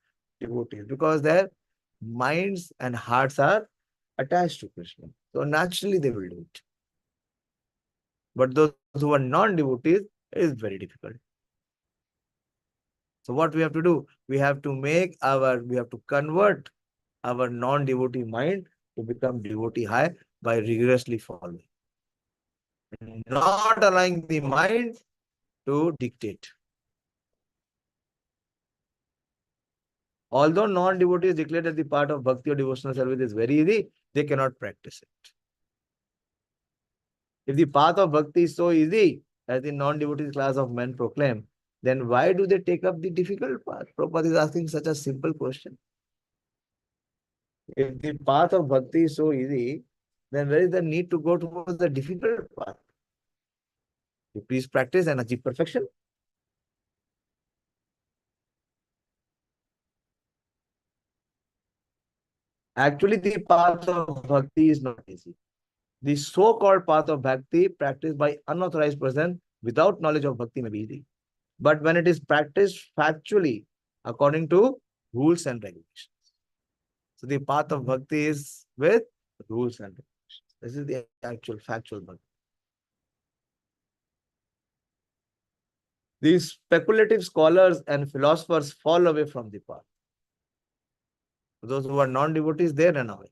devotees, because their minds and hearts are attached to Krishna. So naturally they will do it. But those who are non-devotees, it is very difficult. So what we have to do? We have to convert our non-devotee mind to become devotee high by rigorously following. Not allowing the mind to dictate. Although non-devotees declare that the part of bhakti or devotional service is very easy, they cannot practice it. If the path of bhakti is so easy, as the non-devotee class of men proclaim, then why do they take up the difficult path? Prabhupada is asking such a simple question. If the path of bhakti is so easy, then where is the need to go towards the difficult path? You please practice and achieve perfection. Actually, the path of bhakti is not easy. The so-called path of bhakti practiced by unauthorized person without knowledge of bhakti may be easy. But when it is practiced factually, according to rules and regulations. So the path of bhakti is with rules and regulations. This is the actual factual bhakti. These speculative scholars and philosophers fall away from the path. Those who are non-devotees, they run away.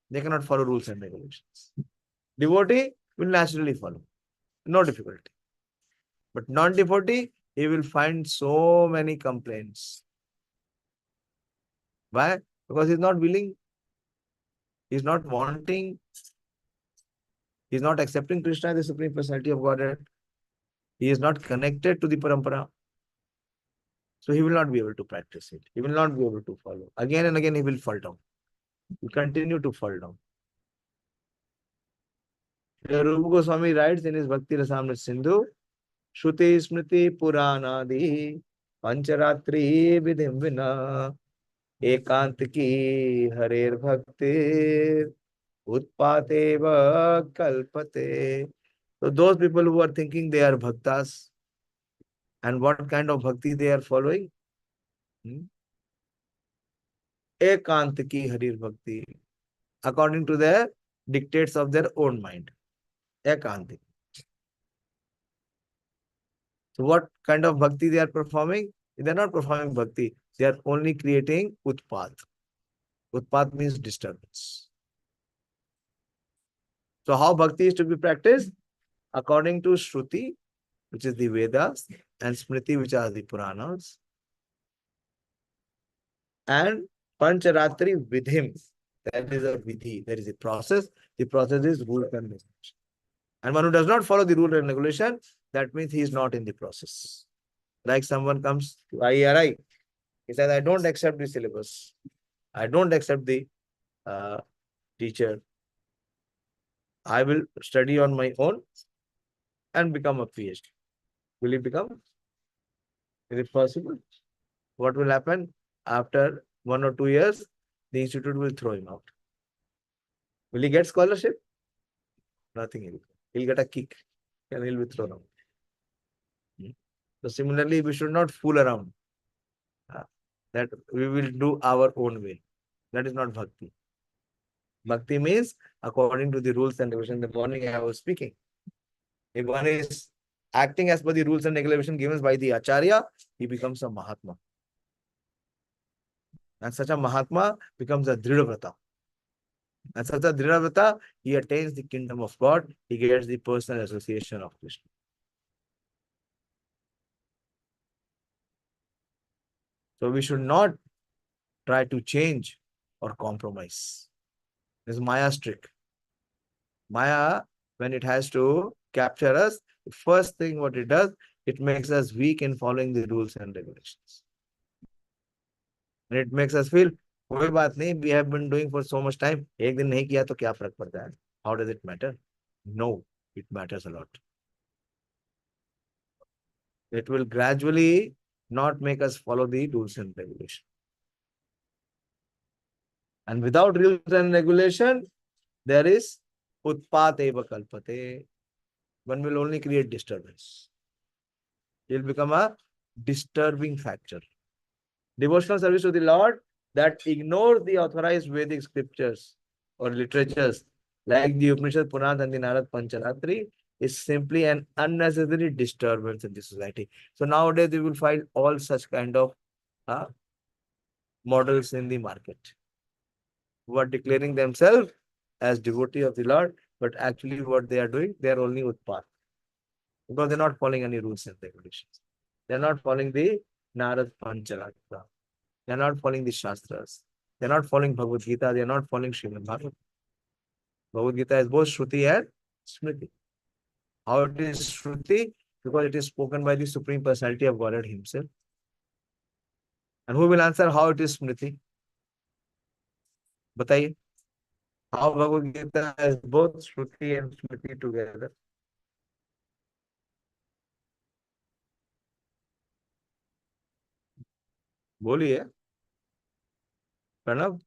They cannot follow rules and regulations. Devotee will naturally follow. No difficulty. But non-devotee, he will find so many complaints. Why? Because he is not willing. He is not wanting. He is not accepting Krishna as the Supreme Personality of Godhead. He is not connected to the parampara. So he will not be able to practice it. He will not be able to follow. Again and again he will fall down. He will continue to fall down. Rupa Goswami writes in his Bhakti Rasamrita Sindhu, Shruti Smriti Puranadi Pancharatri Vidhim Vina Ekant ki Harer Bhakti Utpateva Kalpate. So those people who are thinking they are bhaktas, and what kind of bhakti they are following? Ekant ki Harir Bhakti, according to the dictates of their own mind. Ekantik. So what kind of bhakti they are performing? They are not performing bhakti. They are only creating utpat. Utpat means disturbance. So how bhakti is to be practiced? According to Shruti, which is the Vedas, and Smriti, which are the Puranas, and Pancharatri Vidhim. That is a vidhi. There is a process. The process is rule and regulation. And one who does not follow the rule and regulation, that means he is not in the process. Like someone comes to IRI He says, I don't accept the syllabus. I don't accept the teacher. I will study on my own and become a PhD. Will he become? Is it possible? What will happen? After 1 or 2 years, the institute will throw him out. Will he get scholarship? Nothing. He'll get a kick and he'll be thrown out. So similarly, we should not fool around. That we will do our own way. That is not bhakti. Bhakti means according to the rules and regulations. In the morning I was speaking. If one is acting as per the rules and regulations given by the Acharya, he becomes a Mahatma. And such a Mahatma becomes a Dridhavrata. And such a Dridhavrata, he attains the kingdom of God. He gets the personal association of Krishna. So we should not try to change or compromise. This is Maya's trick. Maya, when it has to capture us, the first thing what it does, it makes us weak in following the rules and regulations. And it makes us feel, कोई बात नहीं, we have been doing for so much time. एक दिन नहीं किया तो क्या फर्क पड़ता है? How does it matter? No, it matters a lot. It will gradually not make us follow the rules and regulations. And without rules and regulation, there is utpat eva kalpate. One will only create disturbance. It will become a disturbing factor. Devotional service to the Lord that ignores the authorized Vedic scriptures or literatures like the Upanishad Purana and the Narad Pancharatri is simply an unnecessary disturbance in the society. So nowadays we will find all such kind of models in the market who are declaring themselves as devotee of the Lord, but actually what they are doing, they are only utpat. Because they're not following any rules and regulations. They're not following the Narad Pancharatra. They're not following the Shastras. They're not following Bhagavad Gita. They're not following Srimad Bhagavatam. Bhagavad Gita is both Shruti and Smriti. How it is Shruti? Because it is spoken by the Supreme Personality of Godhead himself. And who will answer how it is Smriti? Bataiye. How Bhagavad Gita has both Shruti and Smriti together. बोलिए Pranav.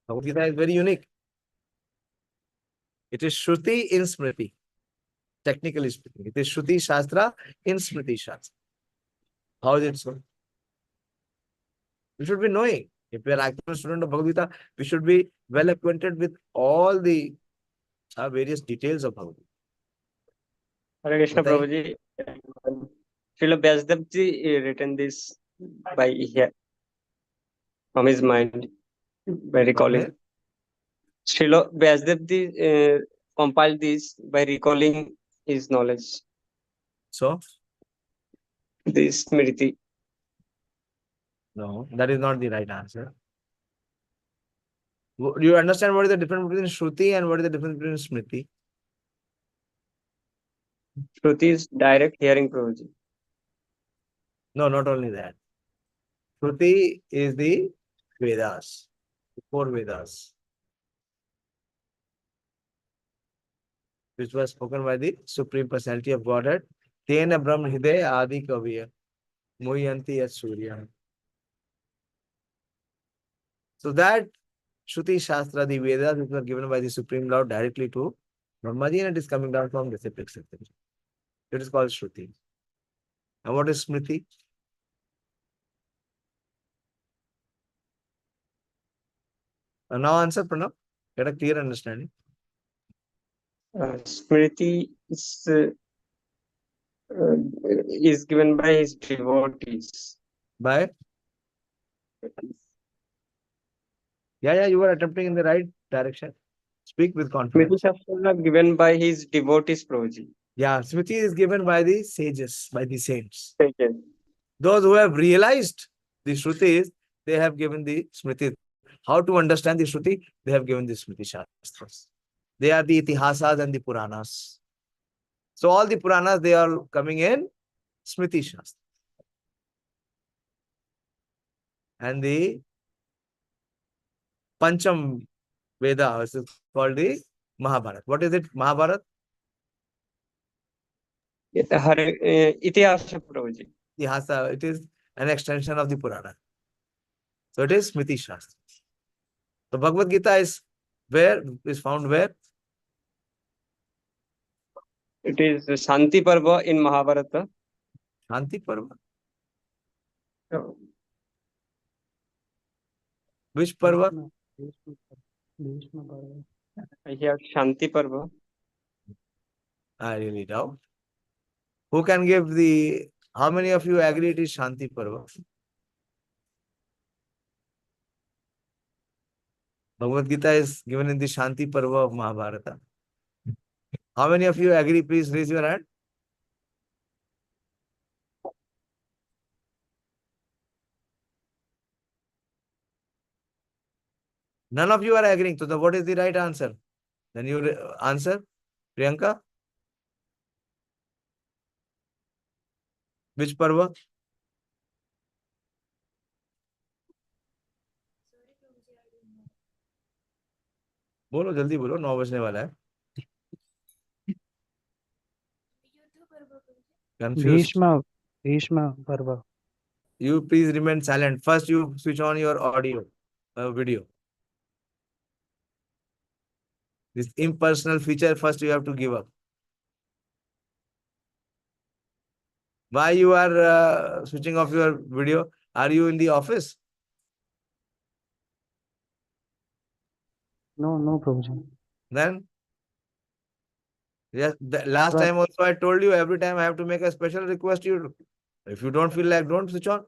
Bhagavad Gita is very unique. It is Shruti in Smriti. Technically speaking, it is Shruti Shastra in Smriti Shastra. How is it so? We should be knowing. If we are actual student of Bhagavad Gita, we should be well acquainted with all the various details of Bhagavad Gita. Hare Krishna, Bataiye. Prabhuji. Srila Vyasdev ji written this by here from his mind by recalling. Srila Vyasdev ji compiled this by recalling his knowledge. So? This Smriti. No, that is not the right answer. Do you understand what is the difference between Shruti and what is the difference between Smriti? Shruti is direct hearing, Prabhuji. No, not only that. Shruti is the Vedas, the 4 Vedas, which was spoken by the Supreme Personality of Godhead. Tena Brahm Hriday Adi Kaviya Muhyanti Yat Surya. So that Shruti Shastra, the Vedas, which were given by the Supreme Lord directly to Brahmaji, and it is coming down from disciplic system. It is called Shruti. And what is Smriti? And now answer, Pranav. Get a clear understanding. Smriti is given by his devotees. By? Yeah, you were attempting in the right direction. Speak with confidence. Smriti Shastra are given by his devotees, Prabhuji. Yeah, Smriti is given by the sages, by the saints. Okay. Those who have realized the Shrutis, they have given the Smriti. How to understand the Shruti? They have given the Smriti Shastras. They are the Itihasas and the Puranas. So all the Puranas, they are coming in Smriti Shastra. And the Pancham Veda is called the Mahabharata. What is it, Mahabharata? इतिहास प्रभुजी. Itihasa, it is an extension of the Purana. So it is Smriti Shastra. So Bhagavad Gita is found where? It is Shanti Parva in Mahabharata. Shanti Parva. Which Parva? I hear Shanti Parva. I really doubt. Who can give how many of you agree it is Shanti Parva? Bhagavad Gita is given in the Shanti Parva of Mahabharata. How many of you agree? Please raise your hand. None of you are agreeing. So what is the right answer? Then you answer. Priyanka? Which Parva? बोलो जल्दी बोलो 9 बजने वाला है. Confused. Bhishma Parva. You please remain silent. First you switch on your audio, video. This impersonal feature first you have to give up. Why you are switching off your video? Are you in the office? No, Prabhuji. Then? Yes, the last time also I told you every time I have to make a special request to you. If you don't feel like, don't switch on.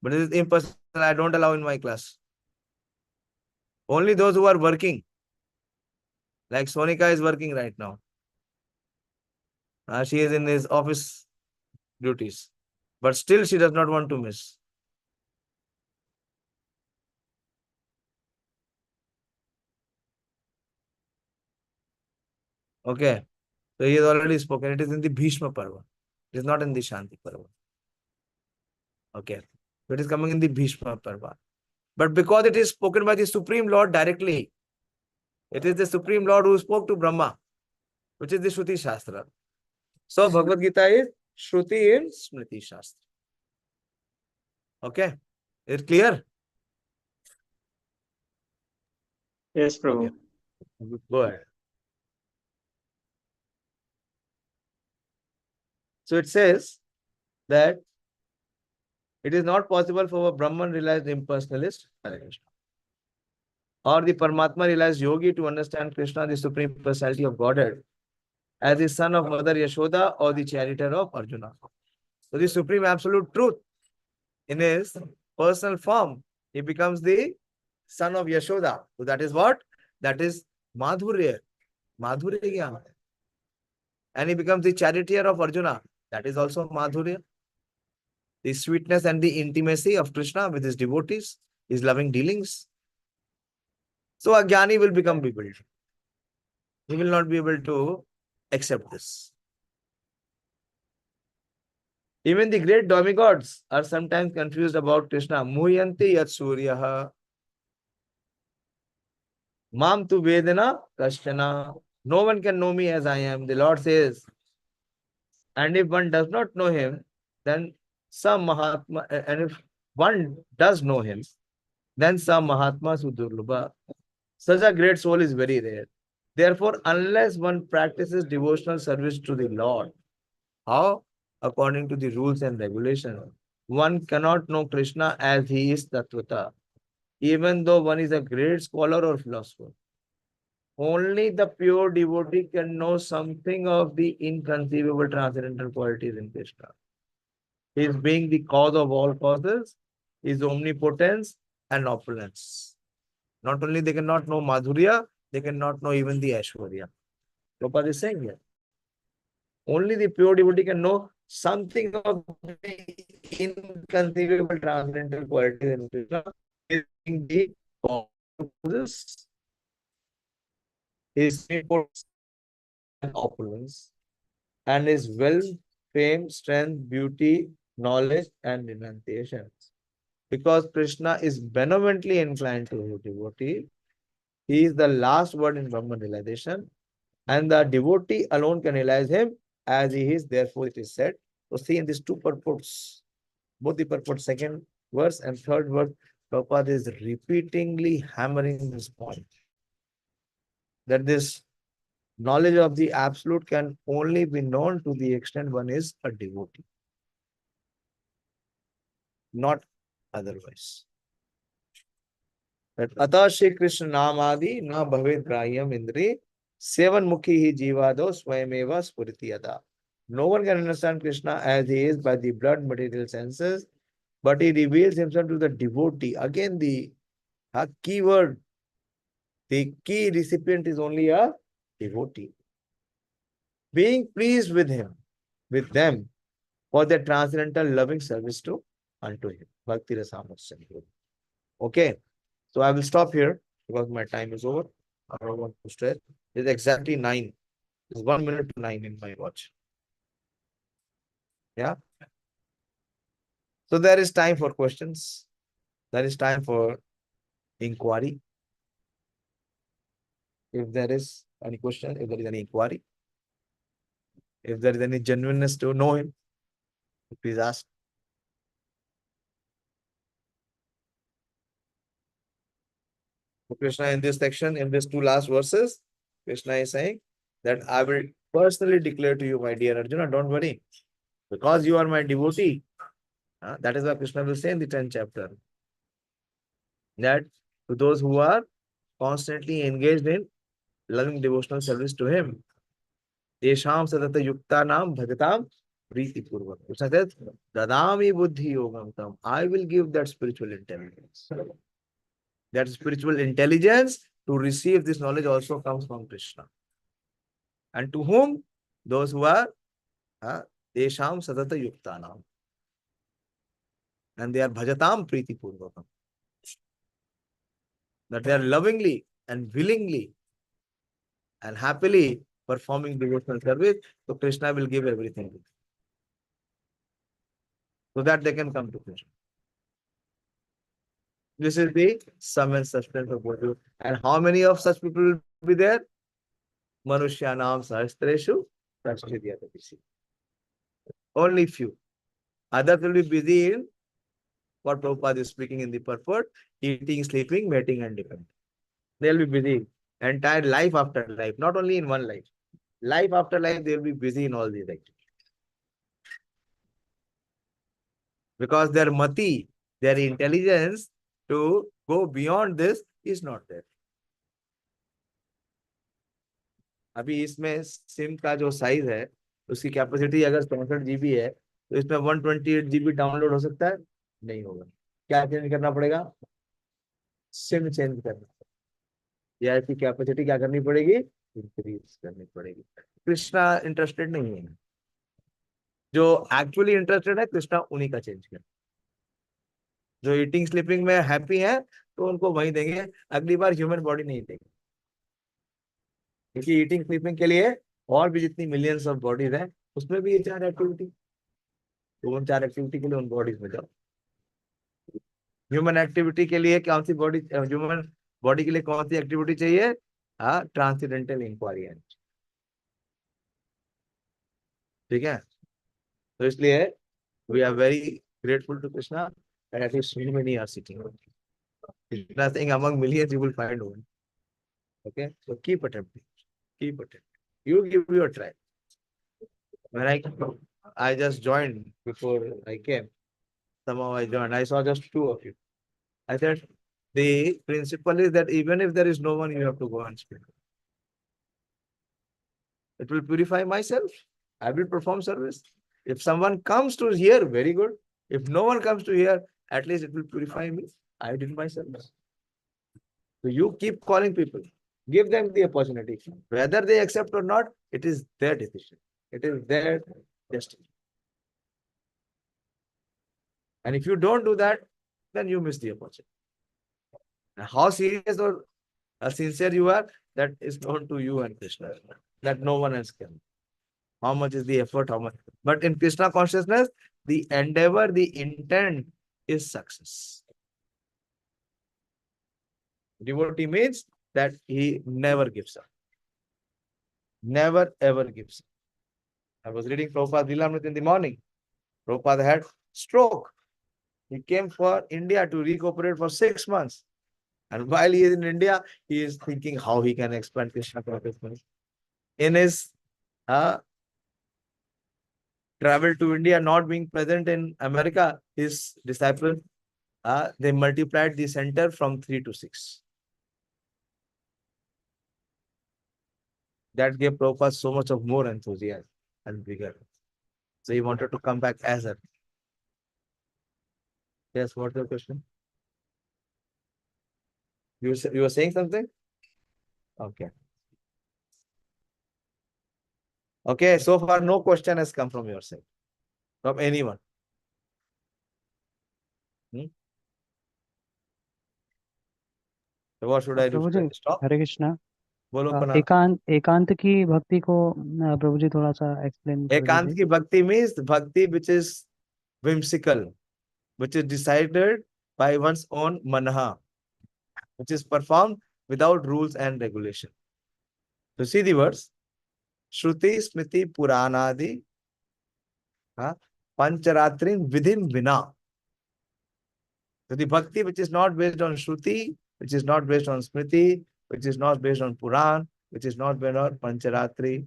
But this is impersonal. I don't allow in my class. Only those who are working. Like Sonika is working right now. She is in his office duties. But still she does not want to miss. Okay. So he has already spoken. It is in the Bhishma Parva. It is not in the Shanti Parva. Okay. So it is coming in the Bhishma Parva. But because it is spoken by the Supreme Lord directly, it is the Supreme Lord who spoke to Brahma, which is the Shruti Shastra. So Bhagavad Gita is Shruti in Smriti Shastra. Okay. Is it clear? Yes, Prabhu. Okay. Go ahead. So it says that it is not possible for a Brahman realized impersonalist or the Paramatma realized yogi to understand Krishna, the Supreme Personality of Godhead, as the son of Mother Yashoda or the charioteer of Arjuna. So the Supreme Absolute Truth in his personal form, he becomes the son of Yashoda. So that is what? That is Madhurya. Madhurya Gyan. And he becomes the charioteer of Arjuna. That is also Madhurya. The sweetness and the intimacy of Krishna with his devotees, his loving dealings. So a Jnani will become bewildered. He will not be able to accept this. Even the great demigods are sometimes confused about Krishna. Muhyanti yat suryaha. Mam tu vedana kashtana. No one can know me as I am. The Lord says. And if one does not know him, then some Mahatma, and if one does know him, then some Mahatma Sudurlubha. Such a great soul is very rare. Therefore, unless one practices devotional service to the Lord, how? According to the rules and regulations, one cannot know Krishna as he is Tattvata, even though one is a great scholar or philosopher. Only the pure devotee can know something of the inconceivable transcendental qualities in Krishna. His being the cause of all causes, his omnipotence and opulence. Not only they cannot know Madhurya, they cannot know even the Aishwarya. Prabhupada is saying here. Only the pure devotee can know something of the inconceivable transcendental qualities in Krishna. His being the cause of causes. his reports and opulence, and his wealth, fame, strength, beauty, knowledge, and renunciations. Because Krishna is benevolently inclined to his devotee, he is the last word in Brahman realization, and the devotee alone can realize him as he is. Therefore, it is said. So, see in these two purports, both the purport, second verse and third verse, Prabhupada is repeatedly hammering this point that this knowledge of the absolute can only be known to the extent one is a devotee, not otherwise. That Atah Shri Krishna Namadi na bhavet grahyam indri sevan mukhi hi jivado swayameva spuriti yada. No one can understand Krishna as he is by the blood material senses, but he reveals himself to the devotee. Again, the key word, the key recipient is only a devotee. Being pleased with him, with them, for their transcendental loving service to unto him. Bhakti Rasamrasa. Okay. So I will stop here because my time is over. I don't want to stress. It's exactly 9. It's 1 minute to 9 in my watch. Yeah. So there is time for questions. There is time for inquiry. If there is any question, if there is any inquiry, if there is any genuineness to know him, please ask. So Krishna in this section, in these two last verses, Krishna is saying that I will personally declare to you, my dear Arjuna, don't worry, because you are my devotee. That is what Krishna will say in the 10th chapter. That to those who are constantly engaged in loving devotional service to him, Tesham sadata yukta nam bhagatam priti purvak. Krishna says, Dadami buddhi yogam tam. I will give that spiritual intelligence. That spiritual intelligence to receive this knowledge also comes from Krishna. And to whom? Those who are Tesham sadata yukta nam. And they are bhajatam priti purvakam. That they are lovingly and willingly and happily performing devotional service, so Krishna will give everything to them, so that they can come to Krishna. This is the sum and substance of what you. And how many of such people will be there? Manushyanam sahastreshu prasthidhyatapisi. Only few. Others will be busy in what Prabhupada is speaking in the purport: eating, sleeping, mating, and depending. They'll be busy entire life after life, not only in one life. Life after life, they'll be busy in all these activities. Because their mati, their intelligence to go beyond this is not there. अभी इसमें SIM का जो size है, उसकी capacity अगर 64 GB है, तो इसमें 128 GB डाउनलोड हो सकता है? नहीं होगा. क्या चेंज करना पड़ेगा? सिम चेंज करना. या इसकी कैपेसिटी क्या करनी पड़ेगी? इंक्रीज करनी पड़ेगी. कृष्णा इंटरेस्टेड नहीं है. जो एक्चुअली इंटरेस्टेड है, कृष्णा उन्हीं का चेंज कर. जो ईटिंग स्लीपिंग में हैप्पी है, तो उनको वही देंगे. अगली बार ह्यूमन बॉडी नहीं देंगे, क्योंकि ईटिंग स्लीपिंग के लिए और भी जितनी मिलियंस ऑफ बॉडीज है, उसमें भी ये 4 एक्टिविटी. तो उन 4 एक्टिविटी के लिए उन बॉडीज में जाओ. ह्यूमन एक्टिविटी के लिए कौन सी बॉडी, ह्यूमन बॉडी के लिए कौन सी एक्टिविटी चाहिए? Transcendental inquiry. ठीक है. तो इसलिए we are very grateful to Krishna that at least so many are sitting. Krishna saying among millions you will find one. Okay, so keep attempting, keep attempting. You give your try. When I just joined before I came, somehow I joined. I saw just 2 of you. I said the principle is that even if there is no one, you have to go and speak. It will purify myself. I will perform service. If someone comes to hear, very good. If no one comes to hear, at least it will purify me. I did my service. So you keep calling people. Give them the opportunity. Whether they accept or not, it is their decision. It is their destiny. And if you don't do that, then you miss the opportunity. And how serious or sincere you are, that is known to you and Krishna, that no one else can. How much is the effort, how much? But in Krishna consciousness, the endeavor, the intent is success. Devotee means that he never gives up. Never ever gives up. I was reading Prabhupada Lilamrita in the morning. Prabhupada had stroke. He came for India to recuperate for 6 months. And while he is in India, he is thinking how he can expand Krishna consciousness. In his travel to India, not being present in America, his disciples, they multiplied the center from 3 to 6. That gave Prabhupada so much of more enthusiasm and vigor. So he wanted to come back as a. Yes, what's your question? You were saying something? Okay. Okay, so far no question has come from your side, from anyone. So what should I do? Prabhu Should ji I stop? Hare Krishna बोलो कुणाल। एकांत की भक्ति को प्रभु जी थोड़ा सा explain कर एकांत दीजिए। की भक्ति means bhakti which is whimsical, which is decided by one's own manaha, which is performed without rules and regulation. So see the words, Shruti, Smriti, Puranadi, Pancharatrin within Vina. So the bhakti which is not based on Shruti, which is not based on Smriti, which is not based on Puran, which is not based on Pancharatri,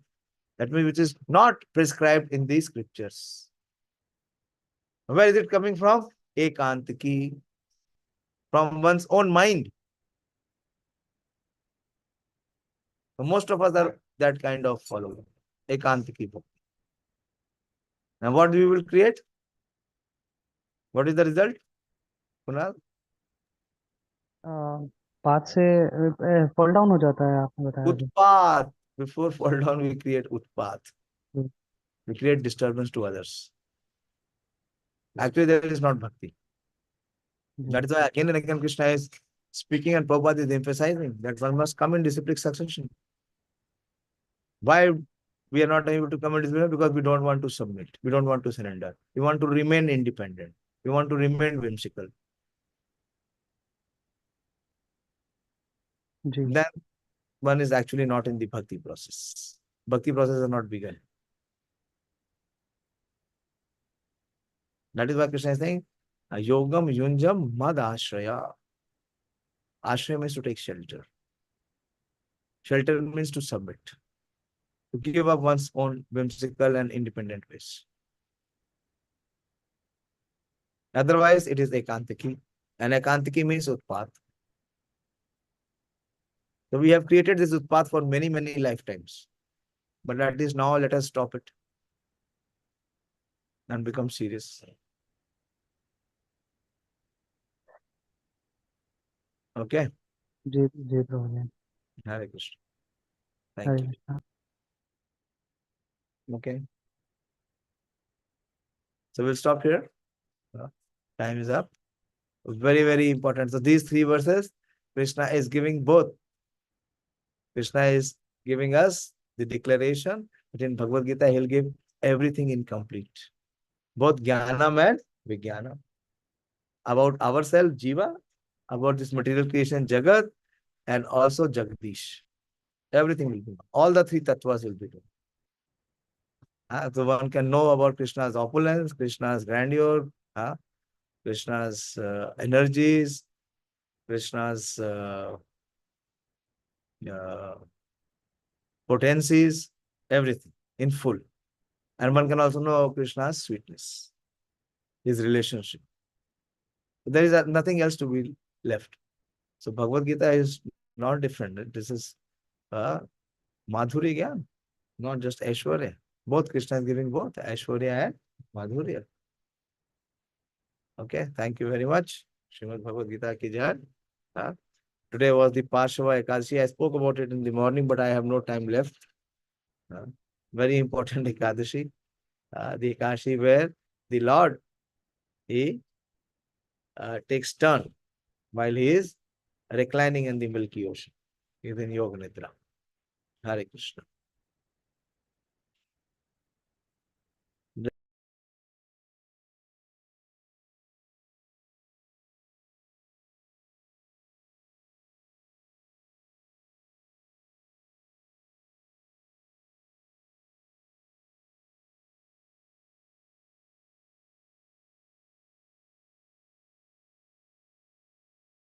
that means which is not prescribed in these scriptures. Where is it coming from? Ekantiki, from one's own mind. So most of us are that kind of follower. Ekantiki bhakti. Now what we will create? What is the result? Kunal? Path से fall down हो जाता है, आपने बताया अभी। Utpat. Before fall down, we create utpat. Hmm. We create disturbance to others. Actually, there is not bhakti. That is why again and again Krishna is speaking and Prabhupada is emphasizing that one must come in disciplic succession. Why we are not able to come in discipline? Because we don't want to submit. We don't want to surrender. We want to remain independent. We want to remain whimsical. Then one is actually not in the bhakti process. Bhakti process has not begun. That is why Krishna is saying, Yogam Yunjam Mad Ashraya. Ashraya means to take shelter. Shelter means to submit. To give up one's own whimsical and independent ways. Otherwise, it is ekantiki. And ekantiki means utpat. So we have created this utpat for many, many lifetimes. But at least now let us stop it and become serious. Okay? Ji ji Prabhu ji. Hare Krishna. Hare Thank you. Krishna. Okay. So we'll stop here. Time is up. Very, very important. So these 3 verses, Krishna is giving both. Krishna is giving us the declaration, but in Bhagavad Gita, he'll give everything incomplete. Both Jnanam and Vijnanam. About ourselves, Jiva, about this material creation, Jagat, and also Jagdish. Everything will be done. All the 3 tattvas will be done. So one can know about Krishna's opulence, Krishna's grandeur, Krishna's energies, Krishna's potencies, everything in full. And one can also know Krishna's sweetness, his relationship. There is nothing else to be left. So Bhagavad Gita is not different. This is Madhuri Gyan, not just Aishwarya. Both Krishna is giving both Aishwarya and Madhurya. Okay, thank you very much. Srimad Bhagavad Gita ki jai. Today was the Parshava Ekadashi. I spoke about it in the morning, but I have no time left. Very important Ekadashi. The Ekadashi where the Lord, he takes turn while he is reclining in the Milky Ocean. He is in Yoga Nidra. Hare Krishna.